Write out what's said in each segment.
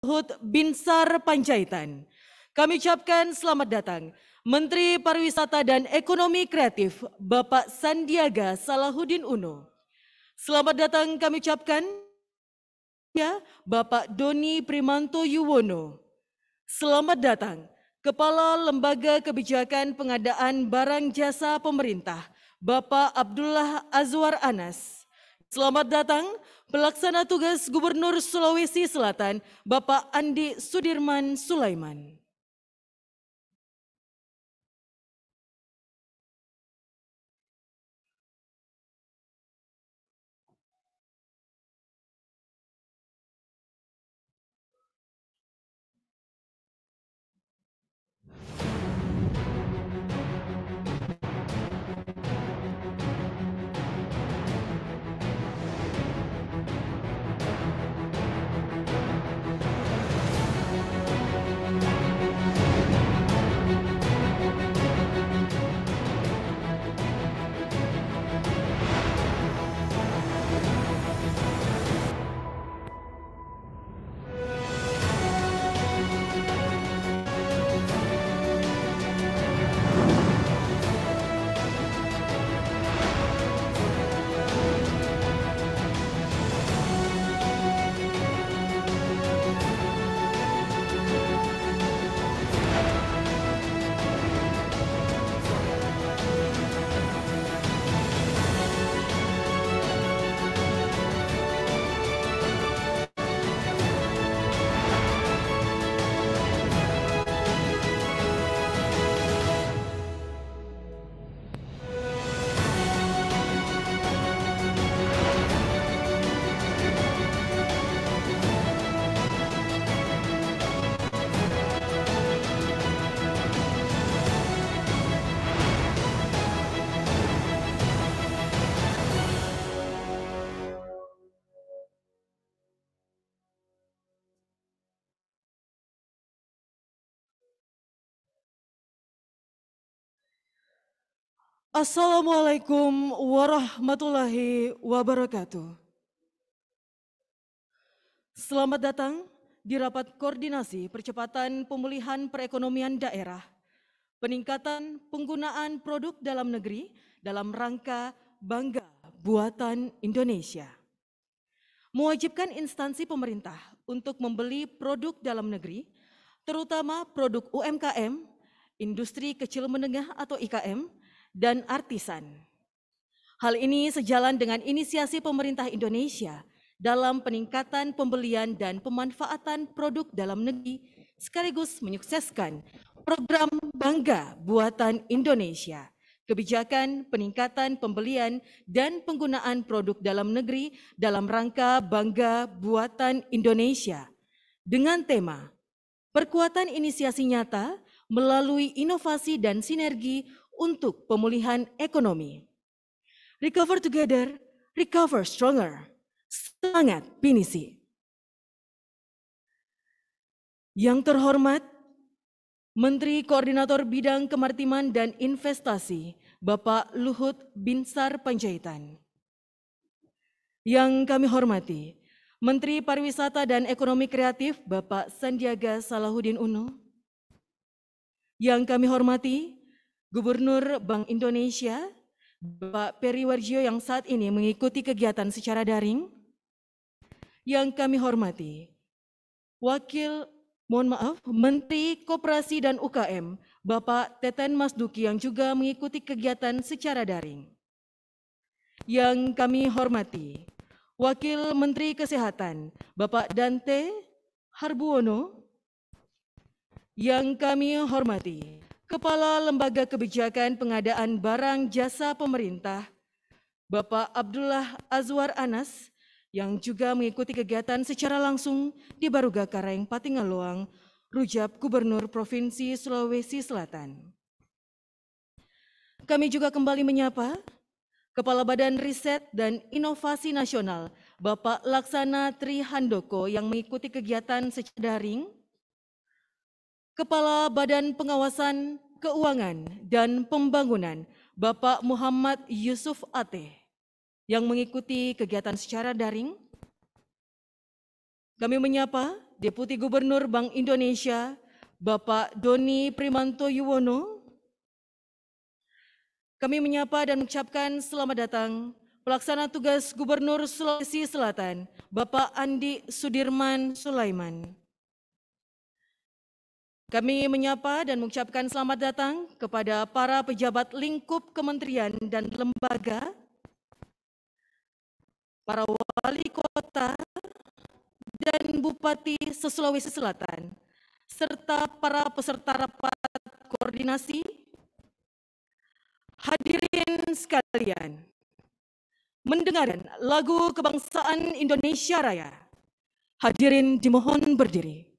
Luhut Binsar Panjaitan. Kami ucapkan selamat datang Menteri Pariwisata dan Ekonomi Kreatif Bapak Sandiaga Salahuddin Uno. Selamat datang kami ucapkan Bapak Doni Primanto Yuwono. Selamat datang Kepala Lembaga Kebijakan Pengadaan Barang Jasa Pemerintah Bapak Abdullah Azwar Anas. Selamat datang Pelaksana Tugas Gubernur Sulawesi Selatan Bapak Andi Sudirman Sulaiman. Assalamualaikum warahmatullahi wabarakatuh. Selamat datang di Rapat Koordinasi Percepatan Pemulihan Perekonomian Daerah, peningkatan penggunaan produk dalam negeri dalam rangka Bangga Buatan Indonesia. Mewajibkan instansi pemerintah untuk membeli produk dalam negeri, terutama produk UMKM, industri kecil menengah atau IKM, dan artisan. Hal ini sejalan dengan inisiasi pemerintah Indonesia dalam peningkatan pembelian dan pemanfaatan produk dalam negeri sekaligus menyukseskan program Bangga Buatan Indonesia, kebijakan peningkatan pembelian dan penggunaan produk dalam negeri dalam rangka Bangga Buatan Indonesia dengan tema Perkuatan Inisiasi Nyata melalui inovasi dan sinergi untuk pemulihan ekonomi. Recover together, recover stronger. Semangat Pinisi. Yang terhormat, Menteri Koordinator Bidang Kemaritiman dan Investasi, Bapak Luhut Binsar Panjaitan. Yang kami hormati, Menteri Pariwisata dan Ekonomi Kreatif, Bapak Sandiaga Salahuddin Uno. Yang kami hormati, Gubernur Bank Indonesia, Bapak Peri Warjio yang saat ini mengikuti kegiatan secara daring. Yang kami hormati, Menteri Koperasi dan UKM, Bapak Teten Mas Duki yang juga mengikuti kegiatan secara daring. Yang kami hormati, Wakil Menteri Kesehatan, Bapak Dante Harbuono. Yang kami hormati, Kepala Lembaga Kebijakan Pengadaan Barang Jasa Pemerintah, Bapak Abdullah Azwar Anas, yang juga mengikuti kegiatan secara langsung di Baruga Kareng, Patinggaluang, Rujab Gubernur Provinsi Sulawesi Selatan. Kami juga kembali menyapa Kepala Badan Riset dan Inovasi Nasional, Bapak Laksana Tri Handoko yang mengikuti kegiatan secara daring, Kepala Badan Pengawasan Keuangan dan Pembangunan, Bapak Muhammad Yusuf Ateh, yang mengikuti kegiatan secara daring. Kami menyapa Deputi Gubernur Bank Indonesia, Bapak Doni Primanto Yuwono. Kami menyapa dan mengucapkan selamat datang Pelaksana Tugas Gubernur Sulawesi Selatan, Bapak Andi Sudirman Sulaiman. Kami menyapa dan mengucapkan selamat datang kepada para pejabat lingkup kementerian dan lembaga, para wali kota dan bupati se-Sulawesi Selatan, serta para peserta rapat koordinasi. Hadirin sekalian, mendengarkan lagu kebangsaan Indonesia Raya. Hadirin dimohon berdiri.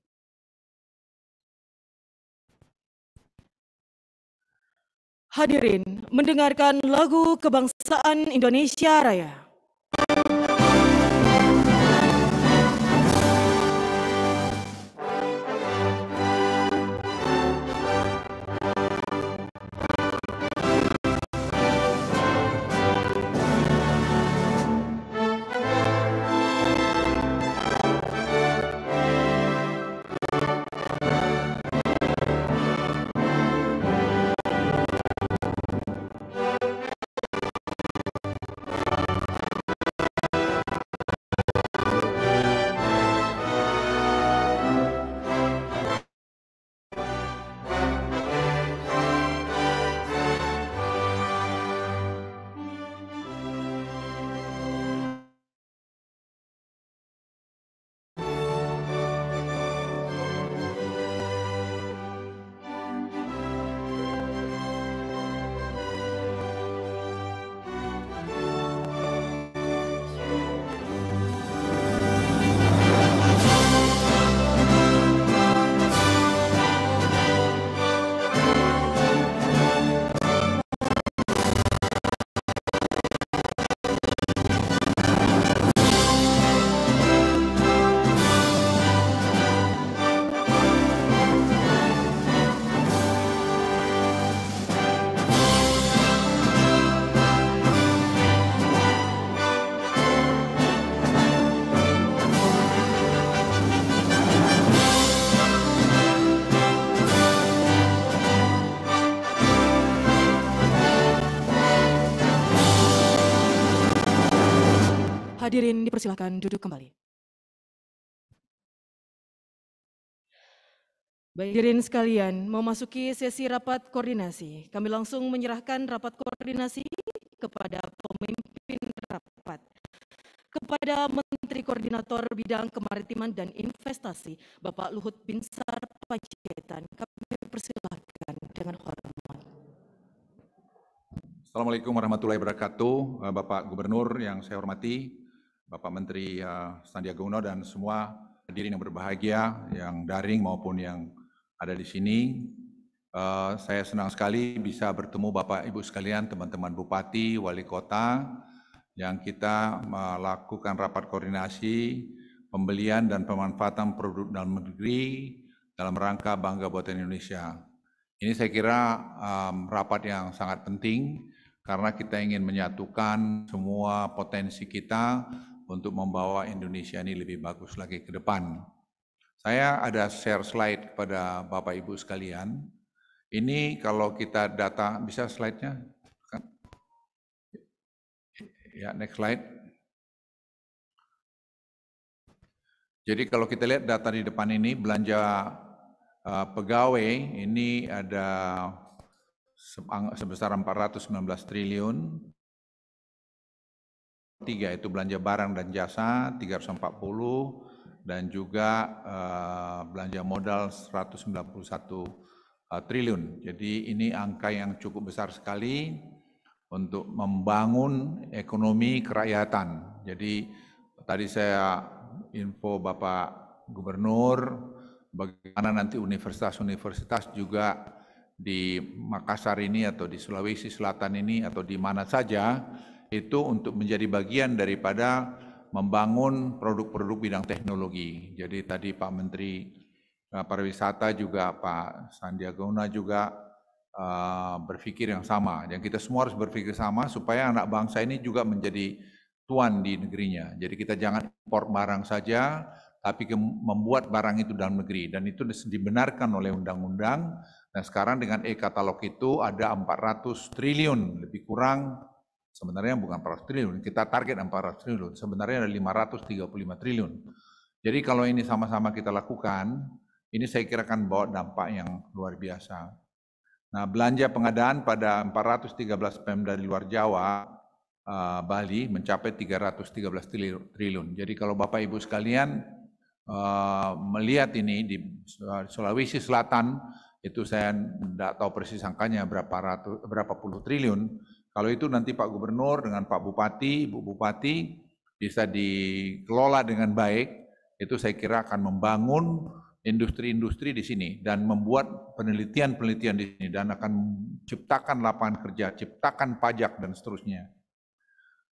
Hadirin mendengarkan lagu kebangsaan Indonesia Raya. Hadirin dipersilakan duduk kembali. Baik, hadirin sekalian, memasuki sesi rapat koordinasi. Kami langsung menyerahkan rapat koordinasi kepada pemimpin rapat. Kepada Menteri Koordinator Bidang Kemaritiman dan Investasi, Bapak Luhut Binsar Panjaitan, kami persilakan dengan hormat. Assalamualaikum warahmatullahi wabarakatuh, Bapak Gubernur yang saya hormati, Bapak Menteri Sandiaga Uno dan semua hadirin yang berbahagia, yang daring maupun yang ada di sini. Saya senang sekali bisa bertemu Bapak Ibu sekalian, teman-teman Bupati, Wali Kota, yang kita melakukan rapat koordinasi pembelian dan pemanfaatan produk dalam negeri dalam rangka Bangga Buatan Indonesia. Ini saya kira rapat yang sangat penting karena kita ingin menyatukan semua potensi kita untuk membawa Indonesia ini lebih bagus lagi ke depan. Saya ada share slide kepada Bapak Ibu sekalian. Ini kalau kita data, bisa slide-nya? Ya, next slide. Jadi kalau kita lihat data di depan ini, belanja pegawai ini ada sebesar 419 triliun. 3 itu belanja barang dan jasa 340 dan juga belanja modal 191 triliun. Jadi ini angka yang cukup besar sekali untuk membangun ekonomi kerakyatan. Jadi tadi saya info Bapak Gubernur bagaimana nanti universitas-universitas juga di Makassar ini atau di Sulawesi Selatan ini atau di mana saja itu untuk menjadi bagian daripada membangun produk-produk bidang teknologi. Jadi tadi Pak Menteri Pariwisata juga Pak Sandiaga Uno juga berpikir yang sama. Dan kita semua harus berpikir sama supaya anak bangsa ini juga menjadi tuan di negerinya. Jadi kita jangan impor barang saja, tapi membuat barang itu dalam negeri. Dan itu dibenarkan oleh undang-undang. Dan sekarang dengan e-katalog itu ada 400 triliun, lebih kurang, sebenarnya bukan 400 triliun, kita target 400 triliun, sebenarnya ada 535 triliun. Jadi kalau ini sama-sama kita lakukan, ini saya kira akan bawa dampak yang luar biasa. Nah, belanja pengadaan pada 413 Pemda di luar Jawa, Bali mencapai 313 triliun. Jadi kalau Bapak Ibu sekalian melihat ini di Sulawesi Selatan, itu saya tidak tahu persis angkanya berapa puluh triliun. Kalau itu nanti Pak Gubernur dengan Pak Bupati, Ibu Bupati bisa dikelola dengan baik, itu saya kira akan membangun industri-industri di sini dan membuat penelitian-penelitian di sini dan akan menciptakan lapangan kerja, ciptakan pajak dan seterusnya.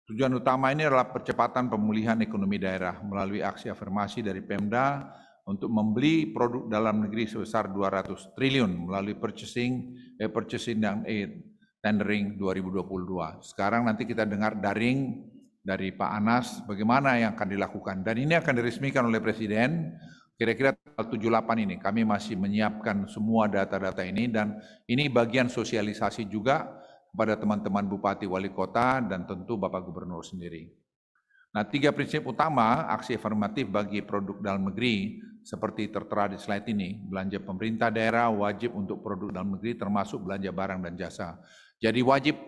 Tujuan utama ini adalah percepatan pemulihan ekonomi daerah melalui aksi afirmasi dari Pemda untuk membeli produk dalam negeri sebesar 200 triliun melalui purchasing dan tendering 2022. Sekarang nanti kita dengar daring dari Pak Anas bagaimana yang akan dilakukan. Dan ini akan diresmikan oleh Presiden kira-kira tanggal 78 ini. Kami masih menyiapkan semua data-data ini dan ini bagian sosialisasi juga kepada teman-teman Bupati Wali Kota dan tentu Bapak Gubernur sendiri. Nah, 3 prinsip utama aksi afirmatif bagi produk dalam negeri seperti tertera di slide ini. Belanja pemerintah daerah wajib untuk produk dalam negeri termasuk belanja barang dan jasa. Jadi wajib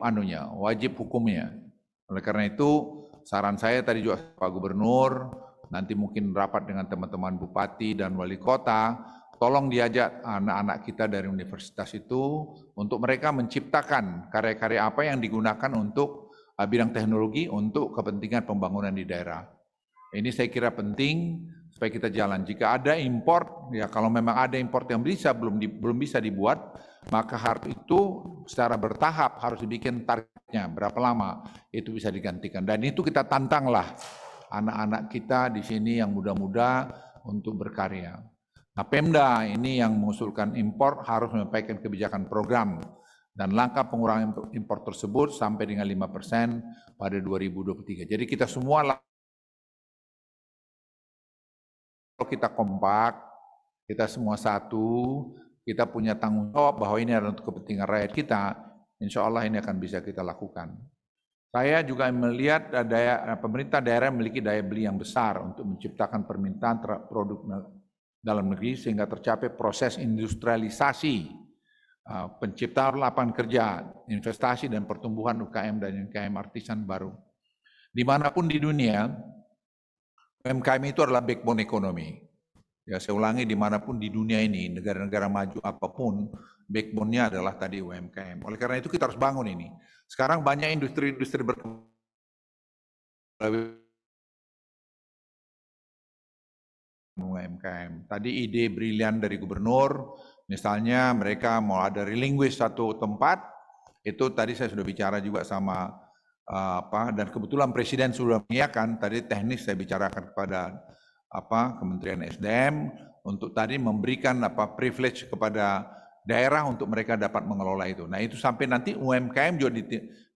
wajib hukumnya. Oleh karena itu, saran saya tadi juga Pak Gubernur, nanti mungkin rapat dengan teman-teman Bupati dan Wali Kota, tolong diajak anak-anak kita dari universitas itu untuk mereka menciptakan karya-karya apa yang digunakan untuk bidang teknologi untuk kepentingan pembangunan di daerah. Ini saya kira penting supaya kita jalan. Jika ada import, ya kalau memang ada import yang belum bisa dibuat, maka harus itu secara bertahap harus dibikin targetnya berapa lama itu bisa digantikan. Dan itu kita tantanglah anak-anak kita di sini yang muda-muda untuk berkarya. Nah, Pemda ini yang mengusulkan impor harus menyampaikan kebijakan program dan langkah pengurangan impor tersebut sampai dengan 5% pada 2023. Jadi kita semua kalau kita kompak, kita semua satu, kita punya tanggung jawab bahwa ini adalah untuk kepentingan rakyat kita, insya Allah ini akan bisa kita lakukan. Saya juga melihat pemerintah daerah memiliki daya beli yang besar untuk menciptakan permintaan terhadap produk dalam negeri sehingga tercapai proses industrialisasi, penciptaan lapangan kerja, investasi dan pertumbuhan UKM dan UMKM artisan baru. Dimanapun di dunia, UMKM itu adalah backbone ekonomi. Ya, saya ulangi, dimanapun di dunia ini, negara-negara maju apapun, backbone-nya adalah tadi UMKM. Oleh karena itu kita harus bangun ini. Sekarang banyak industri-industri berkembang. UMKM. Tadi ide brilian dari gubernur, misalnya mereka mau ada relinquish satu tempat, itu tadi saya sudah bicara juga sama dan kebetulan Presiden sudah mengiyakan, tadi teknis saya bicarakan kepada Kementerian SDM untuk tadi memberikan privilege kepada daerah untuk mereka dapat mengelola itu. Nah, itu sampai nanti UMKM juga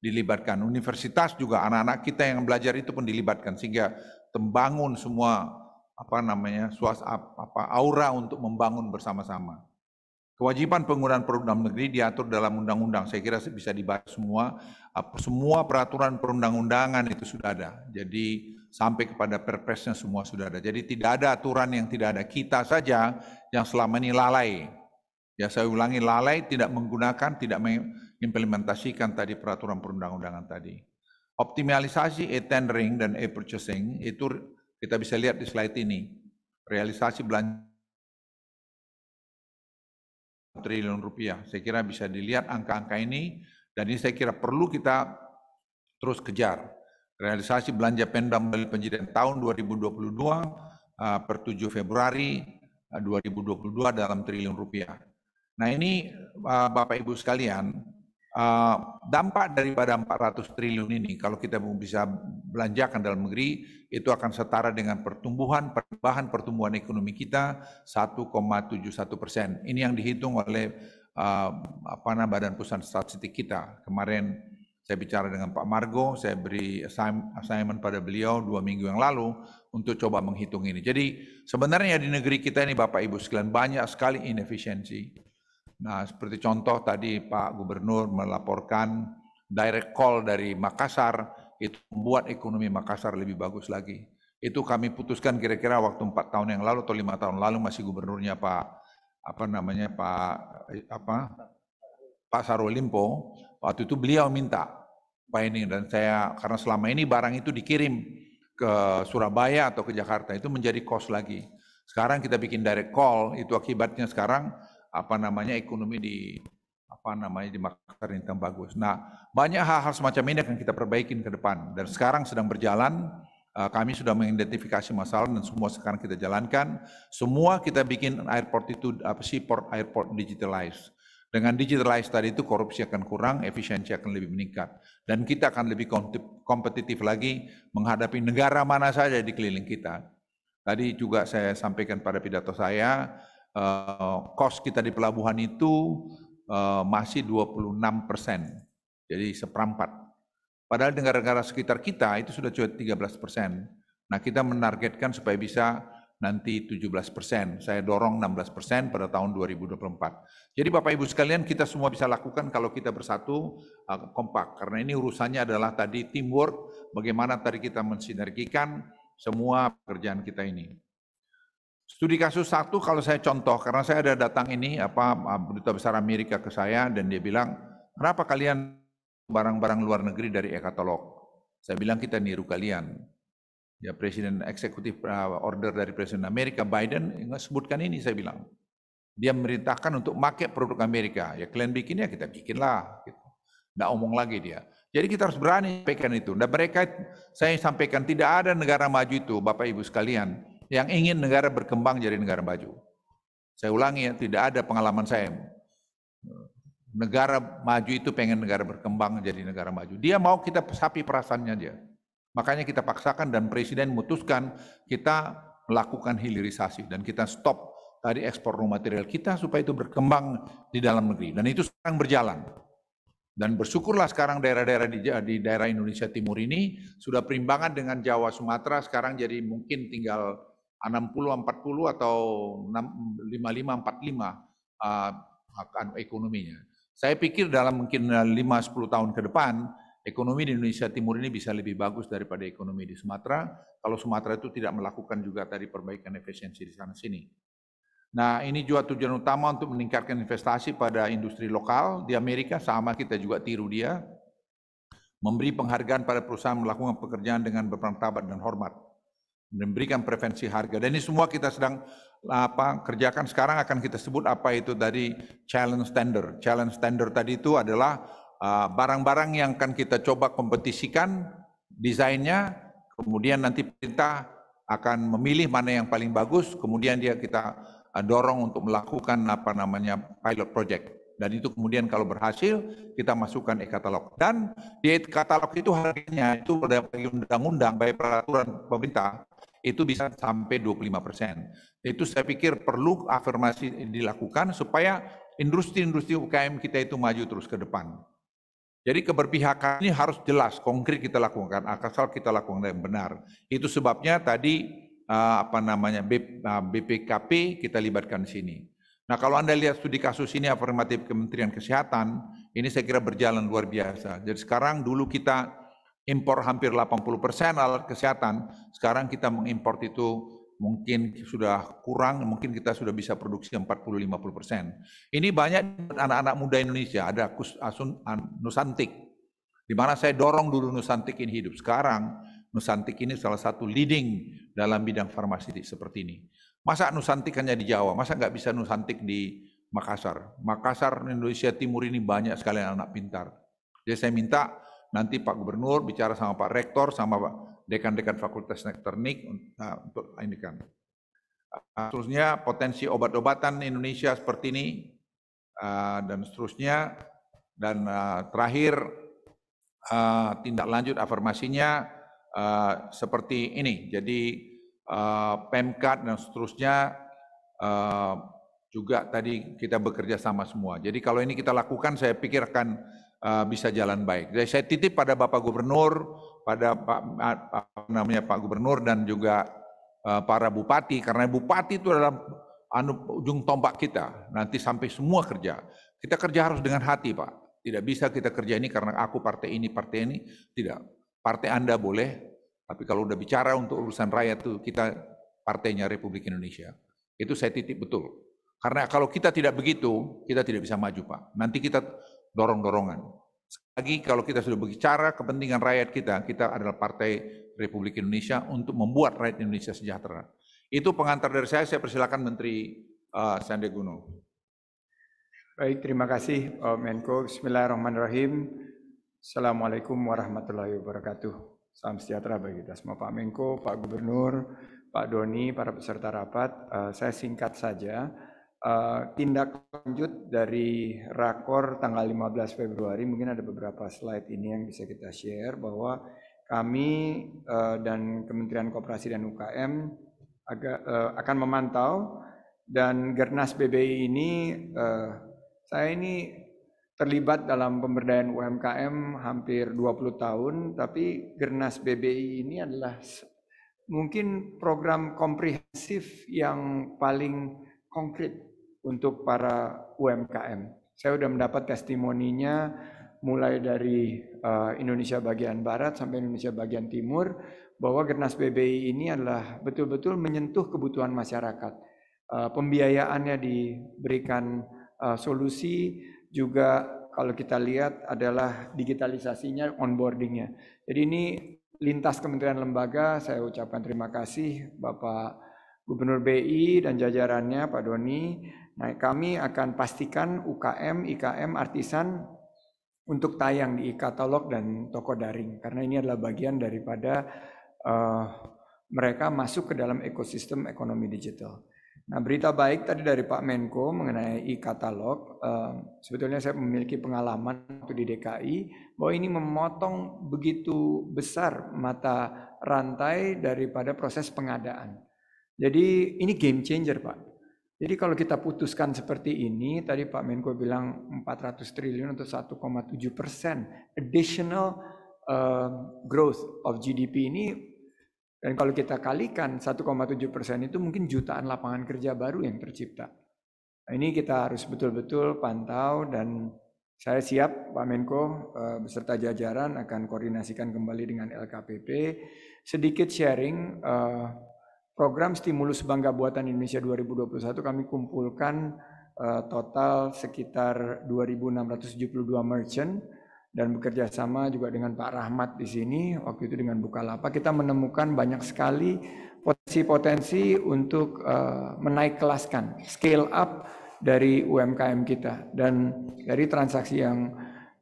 dilibatkan, universitas juga anak-anak kita yang belajar itu pun dilibatkan sehingga membangun semua aura untuk membangun bersama-sama. Kewajiban penggunaan produk dalam negeri diatur dalam undang-undang. Saya kira bisa dibahas semua peraturan perundang-undangan itu sudah ada. Jadi sampai kepada perpresnya semua sudah ada. Jadi tidak ada aturan yang tidak ada. Kita saja yang selama ini lalai. Ya, saya ulangi, lalai tidak menggunakan, tidak mengimplementasikan tadi peraturan perundang-undangan tadi. Optimalisasi e-tendering dan e-purchasing itu kita bisa lihat di slide ini. Realisasi belanja triliun rupiah. Saya kira bisa dilihat angka-angka ini dan ini saya kira perlu kita terus kejar. Realisasi belanja Pemda melalui penjadian tahun 2022 per 7 Februari 2022 dalam triliun rupiah. Nah, ini Bapak Ibu sekalian, dampak daripada 400 triliun ini kalau kita bisa belanjakan dalam negeri itu akan setara dengan pertumbuhan ekonomi kita 1,71%. Ini yang dihitung oleh Badan Pusat Statistik kita. Kemarin Saya bicara dengan Pak Margo, saya beri assignment pada beliau 2 minggu yang lalu untuk coba menghitung ini. Jadi sebenarnya di negeri kita ini Bapak Ibu sekalian banyak sekali inefisiensi. Nah, seperti contoh tadi Pak Gubernur melaporkan direct call dari Makassar, itu membuat ekonomi Makassar lebih bagus lagi. Itu kami putuskan kira-kira waktu 4 tahun yang lalu atau 5 tahun lalu, masih gubernurnya Pak Sarwo Limpo. Waktu itu beliau minta Pak ini, dan saya karena selama ini barang itu dikirim ke Surabaya atau ke Jakarta itu menjadi cost lagi. Sekarang kita bikin direct call, itu akibatnya sekarang ekonomi di Makassar ini tambah bagus. Nah, banyak hal-hal semacam ini akan kita perbaikin ke depan, dan sekarang sedang berjalan. Kami sudah mengidentifikasi masalah dan semua sekarang kita jalankan. Semua kita bikin airport itu seaport airport digitalized. Dengan digitalized tadi itu korupsi akan kurang, efisiensi akan lebih meningkat. Dan kita akan lebih kompetitif lagi menghadapi negara mana saja di keliling kita. Tadi juga saya sampaikan pada pidato saya, cost kita di pelabuhan itu masih 26%, jadi seperempat. Padahal negara-negara sekitar kita itu sudah 13%. Nah, kita menargetkan supaya bisa nanti 17%. Saya dorong 16% pada tahun 2024. Jadi Bapak Ibu sekalian, kita semua bisa lakukan kalau kita bersatu, kompak. Karena ini urusannya adalah tadi teamwork, bagaimana tadi kita mensinergikan semua pekerjaan kita ini. Studi kasus 1 kalau saya contoh, karena saya ada datang ini, Duta Besar Amerika ke saya, dan dia bilang, kenapa kalian barang-barang luar negeri dari e-katalog? Saya bilang kita niru kalian. Ya, Presiden eksekutif order dari Presiden Amerika Biden sebutkan ini, saya bilang. Dia memerintahkan untuk pakai produk Amerika. Ya kalian bikin ya kita bikinlah. Gitu. Nggak omong lagi dia. Jadi kita harus berani sampaikan itu. Dan mereka, saya sampaikan tidak ada negara maju itu, Bapak Ibu sekalian, yang ingin negara berkembang jadi negara maju. Saya ulangi ya, tidak ada pengalaman saya. Negara maju itu pengen negara berkembang jadi negara maju. Dia mau kita sapi perasaannya dia. Makanya kita paksakan dan Presiden memutuskan kita melakukan hilirisasi dan kita stop tadi ekspor raw material kita supaya itu berkembang di dalam negeri. Dan itu sekarang berjalan. Dan bersyukurlah sekarang daerah-daerah di daerah Indonesia Timur ini sudah perimbangan dengan Jawa Sumatera, sekarang jadi mungkin tinggal 60-40 atau 55-45 ekonominya. Saya pikir dalam mungkin 5-10 tahun ke depan, ekonomi di Indonesia Timur ini bisa lebih bagus daripada ekonomi di Sumatera, kalau Sumatera itu tidak melakukan juga tadi perbaikan efisiensi di sana-sini. Nah, ini juga tujuan utama untuk meningkatkan investasi pada industri lokal. Di Amerika sama, kita juga tiru dia. Memberi penghargaan pada perusahaan melakukan pekerjaan dengan bermartabat dan hormat. Memberikan preferensi harga. Dan ini semua kita sedang kerjakan sekarang, akan kita sebut apa itu tadi challenge standard. Challenge standard tadi itu adalah barang-barang yang akan kita coba kompetisikan desainnya, kemudian nanti pemerintah akan memilih mana yang paling bagus, kemudian kita dorong untuk melakukan pilot project. Dan itu kemudian kalau berhasil kita masukkan e-katalog. Dan di e-katalog itu harganya itu bagi undang-undang, baik peraturan pemerintah, itu bisa sampai 25%. Itu saya pikir perlu afirmasi dilakukan supaya industri-industri UKM kita itu maju terus ke depan. Jadi keberpihakan ini harus jelas, konkret kita lakukan, asal kita lakukan yang benar. Itu sebabnya tadi BPKP kita libatkan di sini. Nah, kalau Anda lihat studi kasus ini afirmatif Kementerian Kesehatan, ini saya kira berjalan luar biasa. Jadi sekarang dulu kita impor hampir 80% alat kesehatan, sekarang kita mengimpor itu mungkin sudah kurang, mungkin kita sudah bisa produksi 40-50%. Ini banyak anak-anak muda Indonesia, ada Nusantik, di mana saya dorong dulu Nusantik ini hidup. Sekarang Nusantik ini salah satu leading dalam bidang farmasi seperti ini. Masa Nusantik hanya di Jawa, masa nggak bisa Nusantik di Makassar? Makassar, Indonesia Timur ini banyak sekali anak pintar. Jadi saya minta nanti Pak Gubernur bicara sama Pak Rektor, sama dekan-dekan Fakultas Teknik untuk ini kan. Seterusnya potensi obat-obatan Indonesia seperti ini dan seterusnya. Dan terakhir tindak lanjut afirmasinya seperti ini. Jadi Pemkat dan seterusnya juga tadi kita bekerja sama semua. Jadi kalau ini kita lakukan, saya pikir akan bisa jalan baik. Jadi saya titip pada Bapak Gubernur, pada Pak Gubernur dan juga para bupati, karena bupati itu adalah ujung tombak kita. Nanti sampai semua kerja. Kita kerja harus dengan hati, Pak. Tidak bisa kita kerja ini karena aku partai ini, tidak. Partai Anda boleh, tapi kalau udah bicara untuk urusan rakyat itu kita partainya Republik Indonesia. Itu saya titip betul. Karena kalau kita tidak begitu, kita tidak bisa maju, Pak. Nanti kita dorong-dorongan. Lagi kalau kita sudah berbicara kepentingan rakyat kita adalah Partai Republik Indonesia untuk membuat rakyat Indonesia sejahtera. Itu pengantar dari saya persilakan Menteri Sandiaga Uno. Baik, terima kasih Pak Menko. Bismillahirrahmanirrahim. Assalamualaikum warahmatullahi wabarakatuh. Salam sejahtera bagi kita semua, Pak Menko, Pak Gubernur, Pak Doni, para peserta rapat. Saya singkat saja. Tindak lanjut dari rakor tanggal 15 Februari, mungkin ada beberapa slide ini yang bisa kita share, bahwa kami dan Kementerian Koperasi dan UKM akan memantau, dan Gernas BBI ini, saya ini terlibat dalam pemberdayaan UMKM hampir 20 tahun, tapi Gernas BBI ini adalah mungkin program komprehensif yang paling konkret untuk para UMKM. Saya sudah mendapat testimoninya mulai dari Indonesia bagian Barat sampai Indonesia bagian Timur, bahwa Gernas BBI ini adalah betul-betul menyentuh kebutuhan masyarakat. Pembiayaannya diberikan solusi, juga kalau kita lihat adalah digitalisasinya, onboardingnya. Jadi ini lintas kementerian lembaga. Saya ucapkan terima kasih Bapak Gubernur BI dan jajarannya, Pak Doni. Nah, kami akan pastikan UKM, IKM, artisan untuk tayang di e-katalog dan toko daring, karena ini adalah bagian daripada mereka masuk ke dalam ekosistem ekonomi digital. Nah, berita baik tadi dari Pak Menko mengenai e-katalog, sebetulnya saya memiliki pengalaman waktu di DKI, bahwa ini memotong begitu besar mata rantai daripada proses pengadaan. Jadi ini game changer, Pak. Jadi kalau kita putuskan seperti ini, tadi Pak Menko bilang 400 triliun untuk 1,7% additional growth of GDP ini, dan kalau kita kalikan 1,7% itu mungkin jutaan lapangan kerja baru yang tercipta. Nah, ini kita harus betul-betul pantau, dan saya siap Pak Menko beserta jajaran akan koordinasikan kembali dengan LKPP. Sedikit sharing, program stimulus Bangga Buatan Indonesia 2021 kami kumpulkan total sekitar 2.672 merchant, dan bekerja sama juga dengan Pak Rahmat di sini, waktu itu dengan Bukalapak, kita menemukan banyak sekali potensi-potensi untuk menaik kelaskan, scale up dari UMKM kita. Dan dari transaksi yang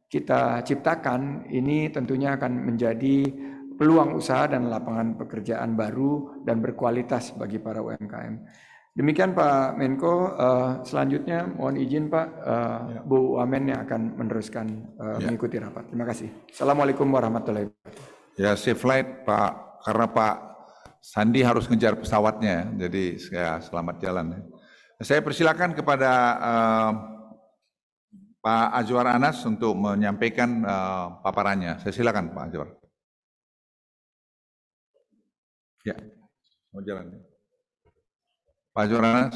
kita ciptakan ini tentunya akan menjadi peluang usaha dan lapangan pekerjaan baru dan berkualitas bagi para UMKM. Demikian Pak Menko. Selanjutnya mohon izin Pak, Bu Wamen yang akan meneruskan mengikuti rapat. Terima kasih. Assalamualaikum warahmatullahi wabarakatuh. Ya, safe flight Pak, karena Pak Sandi harus ngejar pesawatnya, jadi ya, selamat jalan. Saya persilakan kepada Pak Azwar Anas untuk menyampaikan paparannya. Saya silakan Pak Azwar. Ya, mau jalan. Pak Azwar Anas.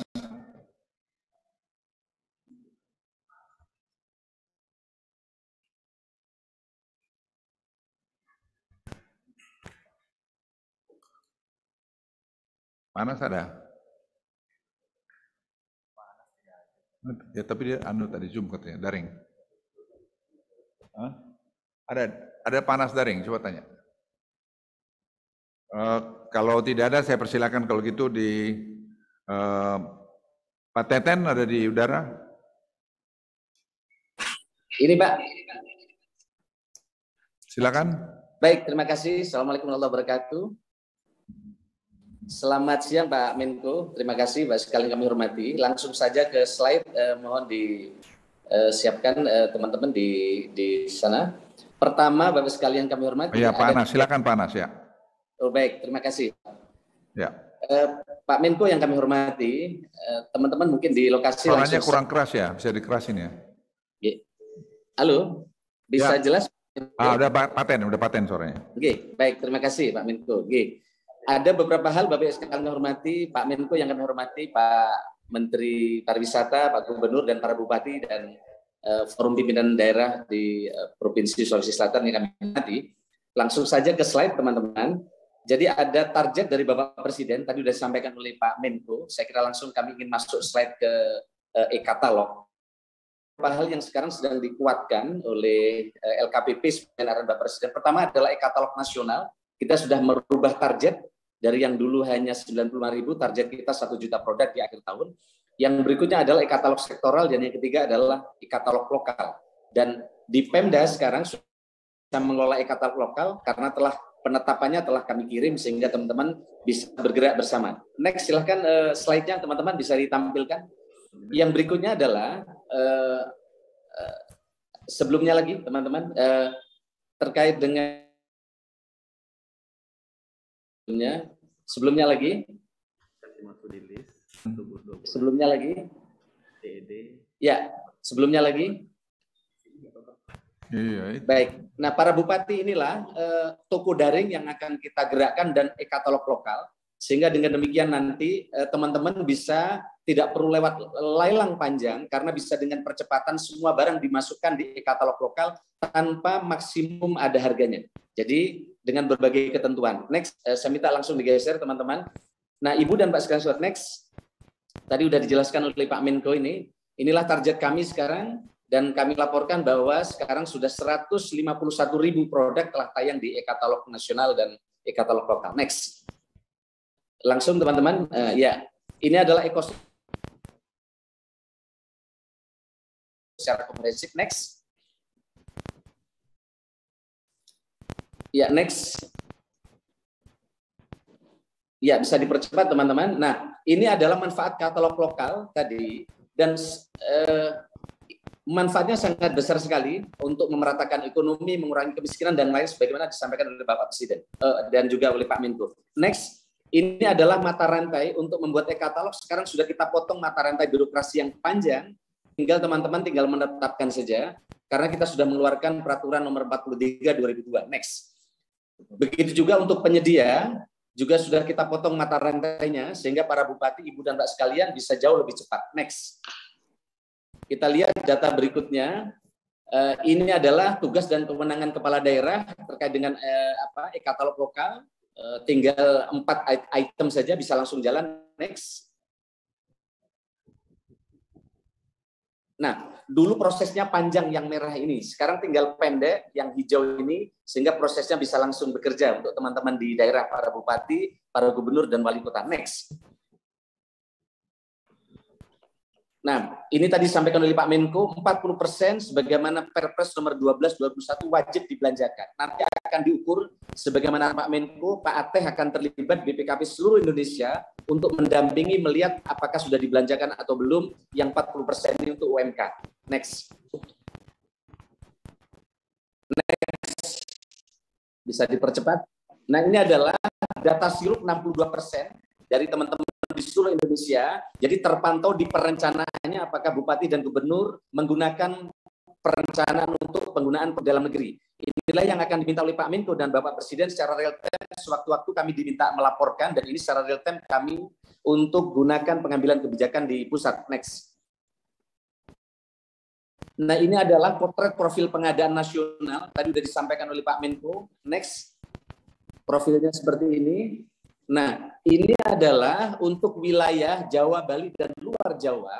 Panas ada? Ya, tapi dia tadi Zoom katanya, daring. Hah? Ada panas daring, coba tanya. Kalau tidak ada, saya persilakan kalau gitu di Pak Teten ada di udara. Ini Pak. Silakan. Baik, terima kasih. Assalamualaikum warahmatullahi wabarakatuh. Selamat siang Pak Menko, terima kasih Pak sekalian kami hormati. Langsung saja ke slide, mohon disiapkan teman-teman di sana. Pertama Bapak sekalian kami hormati. Ya Pak Anas, silakan Pak Anas ya. Oh baik, terima kasih. Ya. Pak Menko yang kami hormati, teman-teman mungkin di lokasi Suaranya langsung. kurang keras ya, bisa dikerasin ya. Halo, bisa Ya. jelas? Udah paten suaranya. Oke, baik, terima kasih Pak Menko. Oke. Ada beberapa hal Bapak sekalian kami hormati, Pak Menko yang kami hormati, Pak Menteri Pariwisata, Pak Gubernur dan para bupati dan forum pimpinan daerah di Provinsi Sulawesi Selatan yang kami hormati. Langsung saja ke slide teman-teman. Jadi ada target dari Bapak Presiden, tadi sudah disampaikan oleh Pak Menko. Saya kira langsung kami ingin masuk slide ke e-katalog. Beberapa hal yang sekarang sedang dikuatkan oleh LKPP sebagai arahan Bapak Presiden. Pertama adalah e-katalog nasional. Kita sudah merubah target dari yang dulu hanya 95.000, target kita 1 juta produk di akhir tahun. Yang berikutnya adalah e-katalog sektoral dan yang ketiga adalah e-katalog lokal. Dan di Pemda sekarang sudah mengelola e-katalog lokal karena penetapannya telah kami kirim sehingga teman-teman bisa bergerak bersama. Next, silahkan slide-nya teman-teman bisa ditampilkan. Yang berikutnya adalah sebelumnya lagi teman-teman terkait dengan sebelumnya lagi ya sebelumnya lagi. Iya. Baik. Nah, para bupati inilah toko daring yang akan kita gerakkan dan e-katalog lokal. Sehingga dengan demikian nanti teman-teman bisa tidak perlu lewat lelang panjang karena bisa dengan percepatan semua barang dimasukkan di e-katalog lokal tanpa maksimum ada harganya. Jadi dengan berbagai ketentuan. Next, saya minta langsung digeser teman-teman. Nah, Ibu dan Pak sekalian, next. Tadi sudah dijelaskan oleh Pak Menko ini. Inilah target kami sekarang. Dan kami laporkan bahwa sekarang sudah 151.000 produk telah tayang di e-katalog nasional dan e-katalog lokal. Next. Langsung teman-teman, ya, ini adalah ekosistem secara komprehensif. Next. Ya, next. Ya, bisa dipercepat teman-teman. Nah, ini adalah manfaat katalog lokal tadi dan manfaatnya sangat besar sekali untuk memeratakan ekonomi, mengurangi kemiskinan dan lain sebagaimana disampaikan oleh Bapak Presiden dan juga oleh Pak Menko. Next, ini adalah mata rantai untuk membuat e-katalog. Sekarang sudah kita potong mata rantai birokrasi yang panjang, tinggal teman-teman tinggal menetapkan saja karena kita sudah mengeluarkan peraturan nomor 43 2002. Next. Begitu juga untuk penyedia juga sudah kita potong mata rantainya sehingga para bupati, ibu dan Pak sekalian bisa jauh lebih cepat. Next. Kita lihat data berikutnya. Ini adalah tugas dan kewenangan kepala daerah terkait dengan e-katalog lokal. Tinggal 4 item saja bisa langsung jalan. Next. Nah, dulu prosesnya panjang yang merah ini. Sekarang tinggal pendek yang hijau ini sehingga prosesnya bisa langsung bekerja untuk teman-teman di daerah, para bupati, para gubernur dan wali kota. Next. Nah, ini tadi disampaikan oleh Pak Menko, 40% sebagaimana Perpres nomor 12/2021 wajib dibelanjakan. Nanti akan diukur sebagaimana Pak Menko, Pak Ateh akan terlibat BPKP seluruh Indonesia untuk mendampingi melihat apakah sudah dibelanjakan atau belum yang 40% ini untuk UMK. Next. Next. Bisa dipercepat. Nah, ini adalah data sirup 62% dari teman-teman di seluruh Indonesia. Jadi terpantau di perencanaannya apakah bupati dan gubernur menggunakan perencanaan untuk penggunaan dalam negeri. Inilah yang akan diminta oleh Pak Menko dan Bapak Presiden secara real time. Sewaktu-waktu kami diminta melaporkan dan ini secara real time kami untuk gunakan pengambilan kebijakan di pusat. Next. Nah, ini adalah potret profil pengadaan nasional. Tadi sudah disampaikan oleh Pak Menko. Next. Profilnya seperti ini. Nah, ini adalah untuk wilayah Jawa, Bali, dan luar Jawa.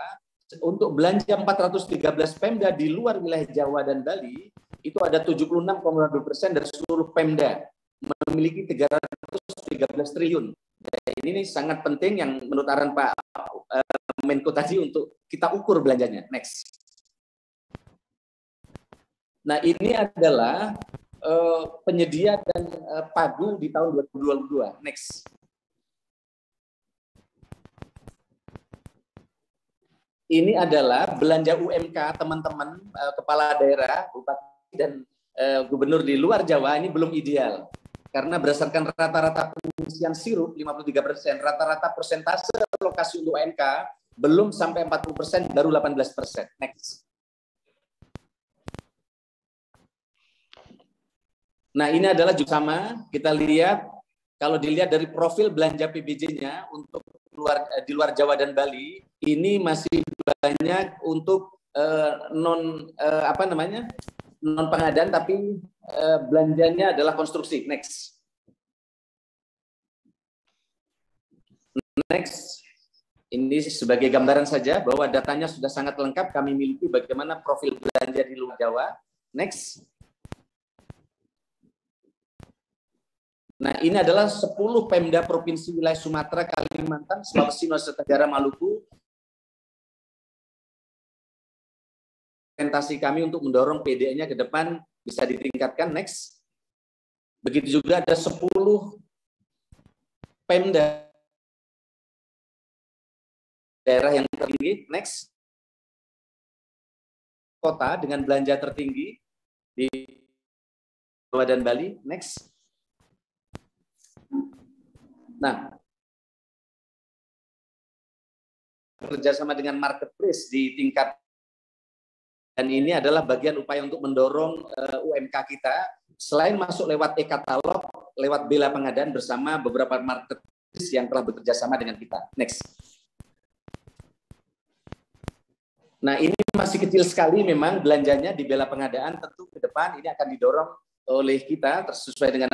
Untuk belanja 413 Pemda di luar wilayah Jawa dan Bali, itu ada 76,2% dari seluruh Pemda memiliki 313 triliun. Dan ini sangat penting yang menurut arahan Pak Menko tadi untuk kita ukur belanjanya. Next. Nah, ini adalah penyedia dan pagu di tahun 2022. Next. Ini adalah belanja UMK teman-teman kepala daerah, bupati dan gubernur di luar Jawa ini belum ideal. karena berdasarkan rata-rata pengisian sirup 53%, rata-rata persentase alokasi untuk UMK belum sampai 40%, baru 18%. Next. Nah, ini adalah juga sama, kita lihat, kalau dilihat dari profil belanja PBJ-nya untuk di luar Jawa dan Bali, ini masih banyak untuk non pengadaan, tapi belanjanya adalah konstruksi. Next. Next. Ini sebagai gambaran saja bahwa datanya sudah sangat lengkap kami miliki bagaimana profil belanja di luar Jawa. Next. Nah, ini adalah 10 Pemda Provinsi wilayah Sumatera, Kalimantan, Sulawesi, Nusa Tenggara, Maluku. Orientasi kami untuk mendorong PDE-nya ke depan bisa ditingkatkan. Next. Begitu juga ada 10 Pemda daerah yang tertinggi. Next. Kota dengan belanja tertinggi di Jawa dan Bali. Next. Nah, kerjasama dengan marketplace di tingkat, dan ini adalah bagian upaya untuk mendorong UMK kita, selain masuk lewat e-katalog, lewat bela pengadaan bersama beberapa marketplace yang telah bekerja sama dengan kita. Next. Nah, ini masih kecil sekali memang belanjanya di bela pengadaan, tentu ke depan ini akan didorong oleh kita sesuai dengan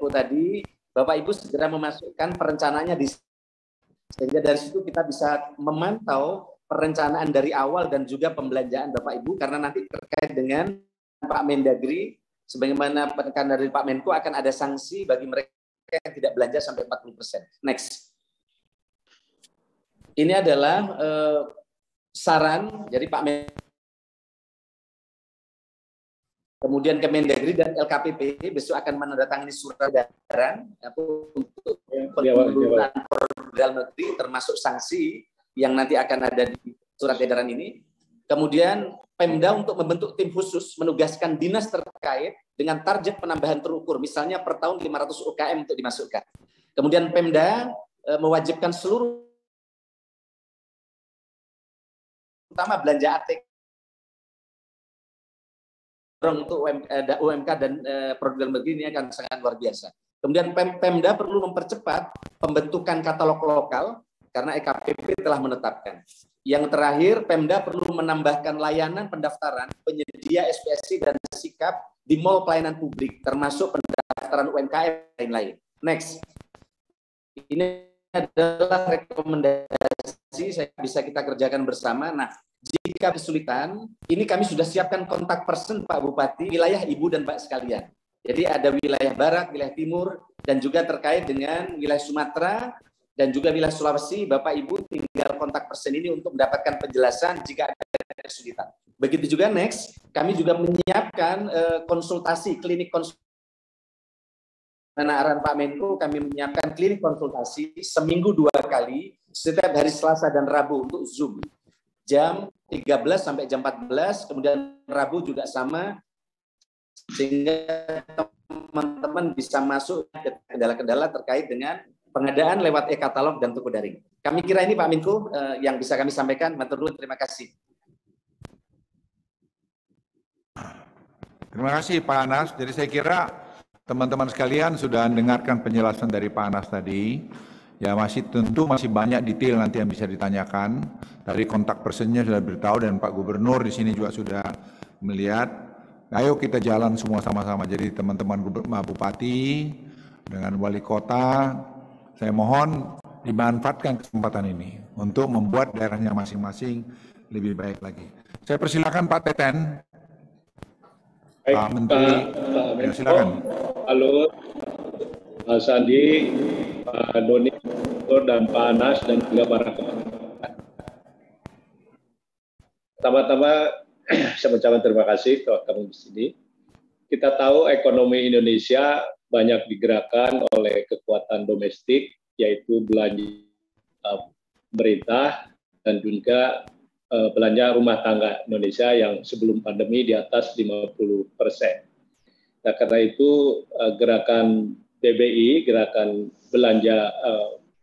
tadi, Bapak Ibu segera memasukkan perencanaannya di, sehingga dari situ kita bisa memantau perencanaan dari awal dan juga pembelanjaan Bapak Ibu, karena nanti terkait dengan Pak Mendagri, sebagaimana penekanan dari Pak Menko, akan ada sanksi bagi mereka yang tidak belanja sampai 40%. Next. Ini adalah saran, jadi Pak Menko, kemudian Kemendagri dan LKPP besok akan menandatangani surat edaran untuk penurunan dalam negeri, termasuk sanksi yang nanti akan ada di surat edaran ini. Kemudian Pemda untuk membentuk tim khusus menugaskan dinas terkait dengan target penambahan terukur, misalnya per tahun 500 UKM untuk dimasukkan. Kemudian Pemda mewajibkan seluruh, utama belanja ATK untuk UMK dan produk dalam negeri ini akan sangat luar biasa. Kemudian Pemda perlu mempercepat pembentukan katalog lokal karena EKPP telah menetapkan. Yang terakhir, Pemda perlu menambahkan layanan pendaftaran penyedia SPSI dan sikap di mall pelayanan publik, termasuk pendaftaran UMKM lain-lain. Next. Ini adalah rekomendasi saya bisa kita kerjakan bersama. Nah, jika kesulitan, ini kami sudah siapkan kontak person Pak Bupati, wilayah Ibu dan Pak sekalian. Jadi ada wilayah Barat, wilayah Timur, dan juga terkait dengan wilayah Sumatera, dan juga wilayah Sulawesi. Bapak Ibu tinggal kontak person ini untuk mendapatkan penjelasan jika ada kesulitan. Begitu juga next, kami juga menyiapkan konsultasi, klinik konsultasi. Arahan Pak Menko, kami menyiapkan klinik konsultasi seminggu 2 kali, setiap hari Selasa dan Rabu untuk Zoom. Jam 13 sampai jam 14, kemudian Rabu juga sama, sehingga teman-teman bisa masuk ke kendala-kendala terkait dengan pengadaan lewat e-katalog dan toko daring. Kami kira ini Pak Menko yang bisa kami sampaikan. Matur nuwun, terima kasih. Terima kasih Pak Anas. Jadi saya kira teman-teman sekalian sudah mendengarkan penjelasan dari Pak Anas tadi. Ya tentu masih banyak detail nanti yang bisa ditanyakan. Dari kontak personnya sudah beritahu dan Pak Gubernur di sini juga sudah melihat. Ayo kita jalan semua sama-sama. Jadi teman-teman Bupati dengan Wali Kota, saya mohon dimanfaatkan kesempatan ini untuk membuat daerahnya masing-masing lebih baik lagi. Saya persilakan Pak Teten. Baik, Pak Menteri, ya, silakan. Halo, Pak Sandi, Pak Doni, dan Pak Anas, dan juga para teman. Pertama-tama, saya mengucapkan terima kasih telah kami di sini. Kita tahu ekonomi Indonesia banyak digerakkan oleh kekuatan domestik, yaitu belanja pemerintah dan juga belanja rumah tangga Indonesia yang sebelum pandemi di atas 50%. Nah, karena itu gerakan BBI, gerakan belanja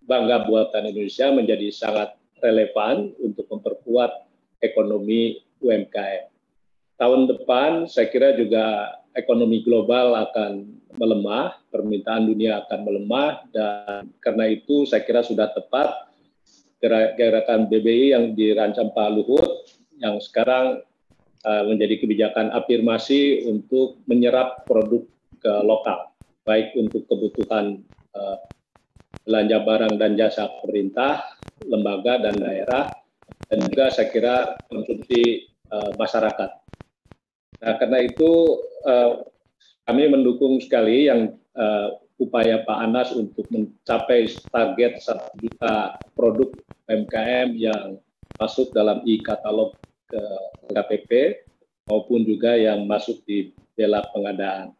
bangga buatan Indonesia menjadi sangat relevan untuk memperkuat ekonomi UMKM. Tahun depan saya kira juga ekonomi global akan melemah, permintaan dunia akan melemah, dan karena itu saya kira sudah tepat gerakan BBI yang dirancang Pak Luhut yang sekarang menjadi kebijakan afirmasi untuk menyerap produk ke lokal, baik untuk kebutuhan belanja barang dan jasa pemerintah, lembaga dan daerah, dan juga saya kira konsumsi masyarakat. Nah, karena itu kami mendukung sekali yang upaya Pak Anas untuk mencapai target 1 juta produk UMKM yang masuk dalam e-katalog ke KPP maupun juga yang masuk di bela pengadaan.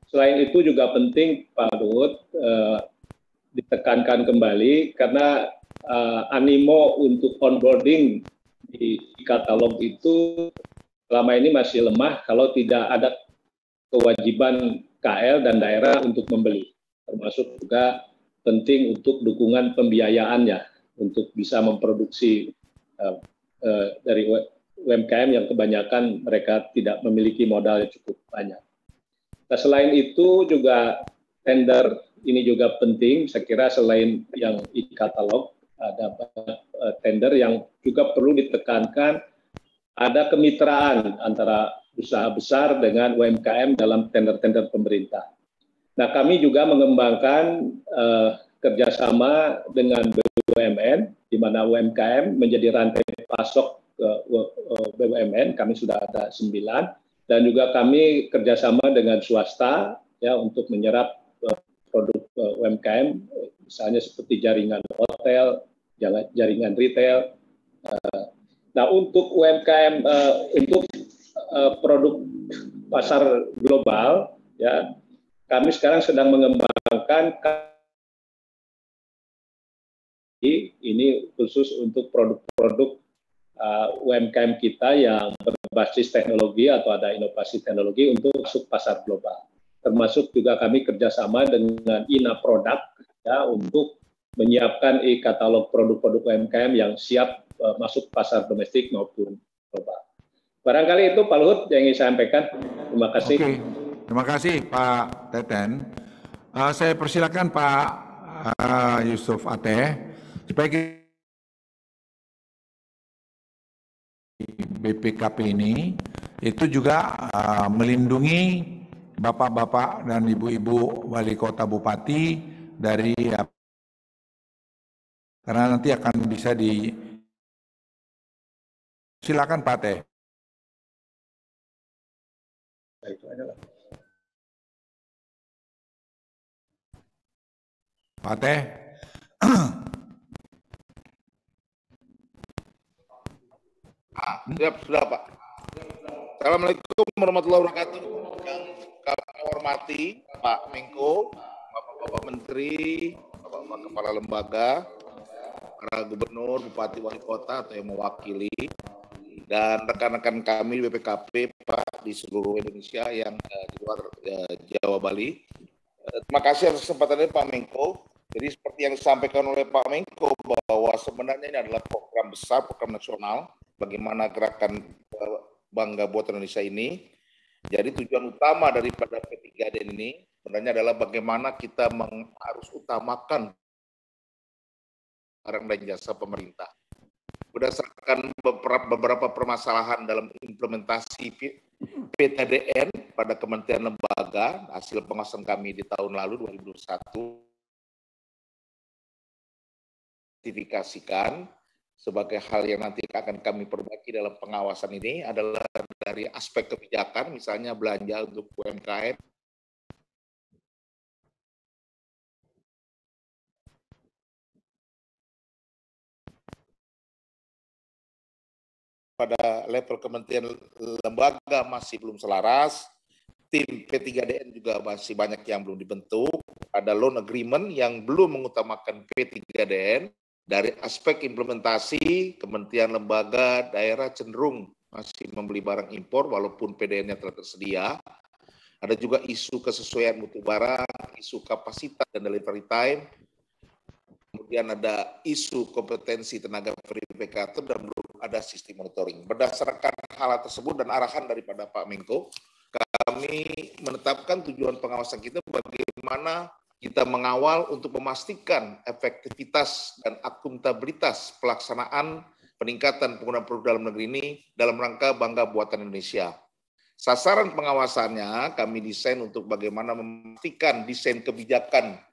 Selain itu juga penting Pak Luhut ditekankan kembali karena animo untuk onboarding di e-katalog itu selama ini masih lemah kalau tidak ada kewajiban KL dan daerah untuk membeli, termasuk juga penting untuk dukungan pembiayaannya untuk bisa memproduksi dari UMKM yang kebanyakan mereka tidak memiliki modal yang cukup banyak. Nah, selain itu juga tender ini juga penting, saya kira selain yang e-katalog, ada tender yang juga perlu ditekankan, ada kemitraan antara usaha besar dengan UMKM dalam tender-tender pemerintah. Nah, kami juga mengembangkan kerjasama dengan BUMN, di mana UMKM menjadi rantai pasok ke BUMN, kami sudah ada 9, dan juga kami kerjasama dengan swasta ya untuk menyerap produk UMKM, misalnya seperti jaringan hotel, jaringan retail. Nah, untuk UMKM, untuk produk pasar global, ya, kami sekarang sedang mengembangkan ini khusus untuk produk-produk UMKM kita yang berbasis teknologi atau ada inovasi teknologi untuk masuk pasar global. Termasuk juga kami kerjasama dengan INA Produk ya, untuk menyiapkan e-katalog produk-produk UMKM yang siap masuk pasar domestik maupun global. Barangkali itu Pak Luhut yang ingin saya sampaikan. Terima kasih. Oke, terima kasih Pak Teten. Saya persilakan Pak Yusuf Ateh supaya BPKP ini itu juga melindungi bapak-bapak dan ibu-ibu wali kota bupati dari karena nanti akan bisa silakan Pak Teh. Pak Teh. Siap, sudah Pak. Assalamualaikum warahmatullahi wabarakatuh. Yang kami hormati Pak Menko, Bapak-Bapak Menteri, Bapak-Bapak Kepala Lembaga, para Gubernur, Bupati, Wali Kota atau yang mewakili, dan rekan-rekan kami BPKP Pak di seluruh Indonesia yang di luar Jawa Bali. Terima kasih atas kesempatannya Pak Menko. Jadi seperti yang disampaikan oleh Pak Menko bahwa sebenarnya ini adalah program besar, program nasional, bagaimana gerakan Bangga Buatan Indonesia ini. Jadi tujuan utama daripada P3DN ini sebenarnya adalah bagaimana kita harus utamakan barang dan jasa pemerintah. Berdasarkan beberapa permasalahan dalam implementasi P3DN pada Kementerian Lembaga, hasil pengawasan kami di tahun lalu 2021, sertifikasikan sebagai hal yang nanti akan kami perbaiki dalam pengawasan ini adalah dari aspek kebijakan, misalnya belanja untuk UMKM, pada level kementerian lembaga masih belum selaras, tim P3DN juga masih banyak yang belum dibentuk, ada loan agreement yang belum mengutamakan P3DN, Dari aspek implementasi, kementerian lembaga daerah cenderung masih membeli barang impor walaupun PDN-nya telah tersedia. Ada juga isu kesesuaian mutu barang, isu kapasitas dan delivery time. Kemudian ada isu kompetensi tenaga verifikator dan belum ada sistem monitoring. Berdasarkan hal tersebut dan arahan daripada Pak Menko, kami menetapkan tujuan pengawasan kita bagaimana kita mengawal untuk memastikan efektivitas dan akuntabilitas pelaksanaan peningkatan penggunaan produk dalam negeri ini dalam rangka bangga buatan Indonesia. Sasaran pengawasannya kami desain untuk bagaimana memastikan desain kebijakan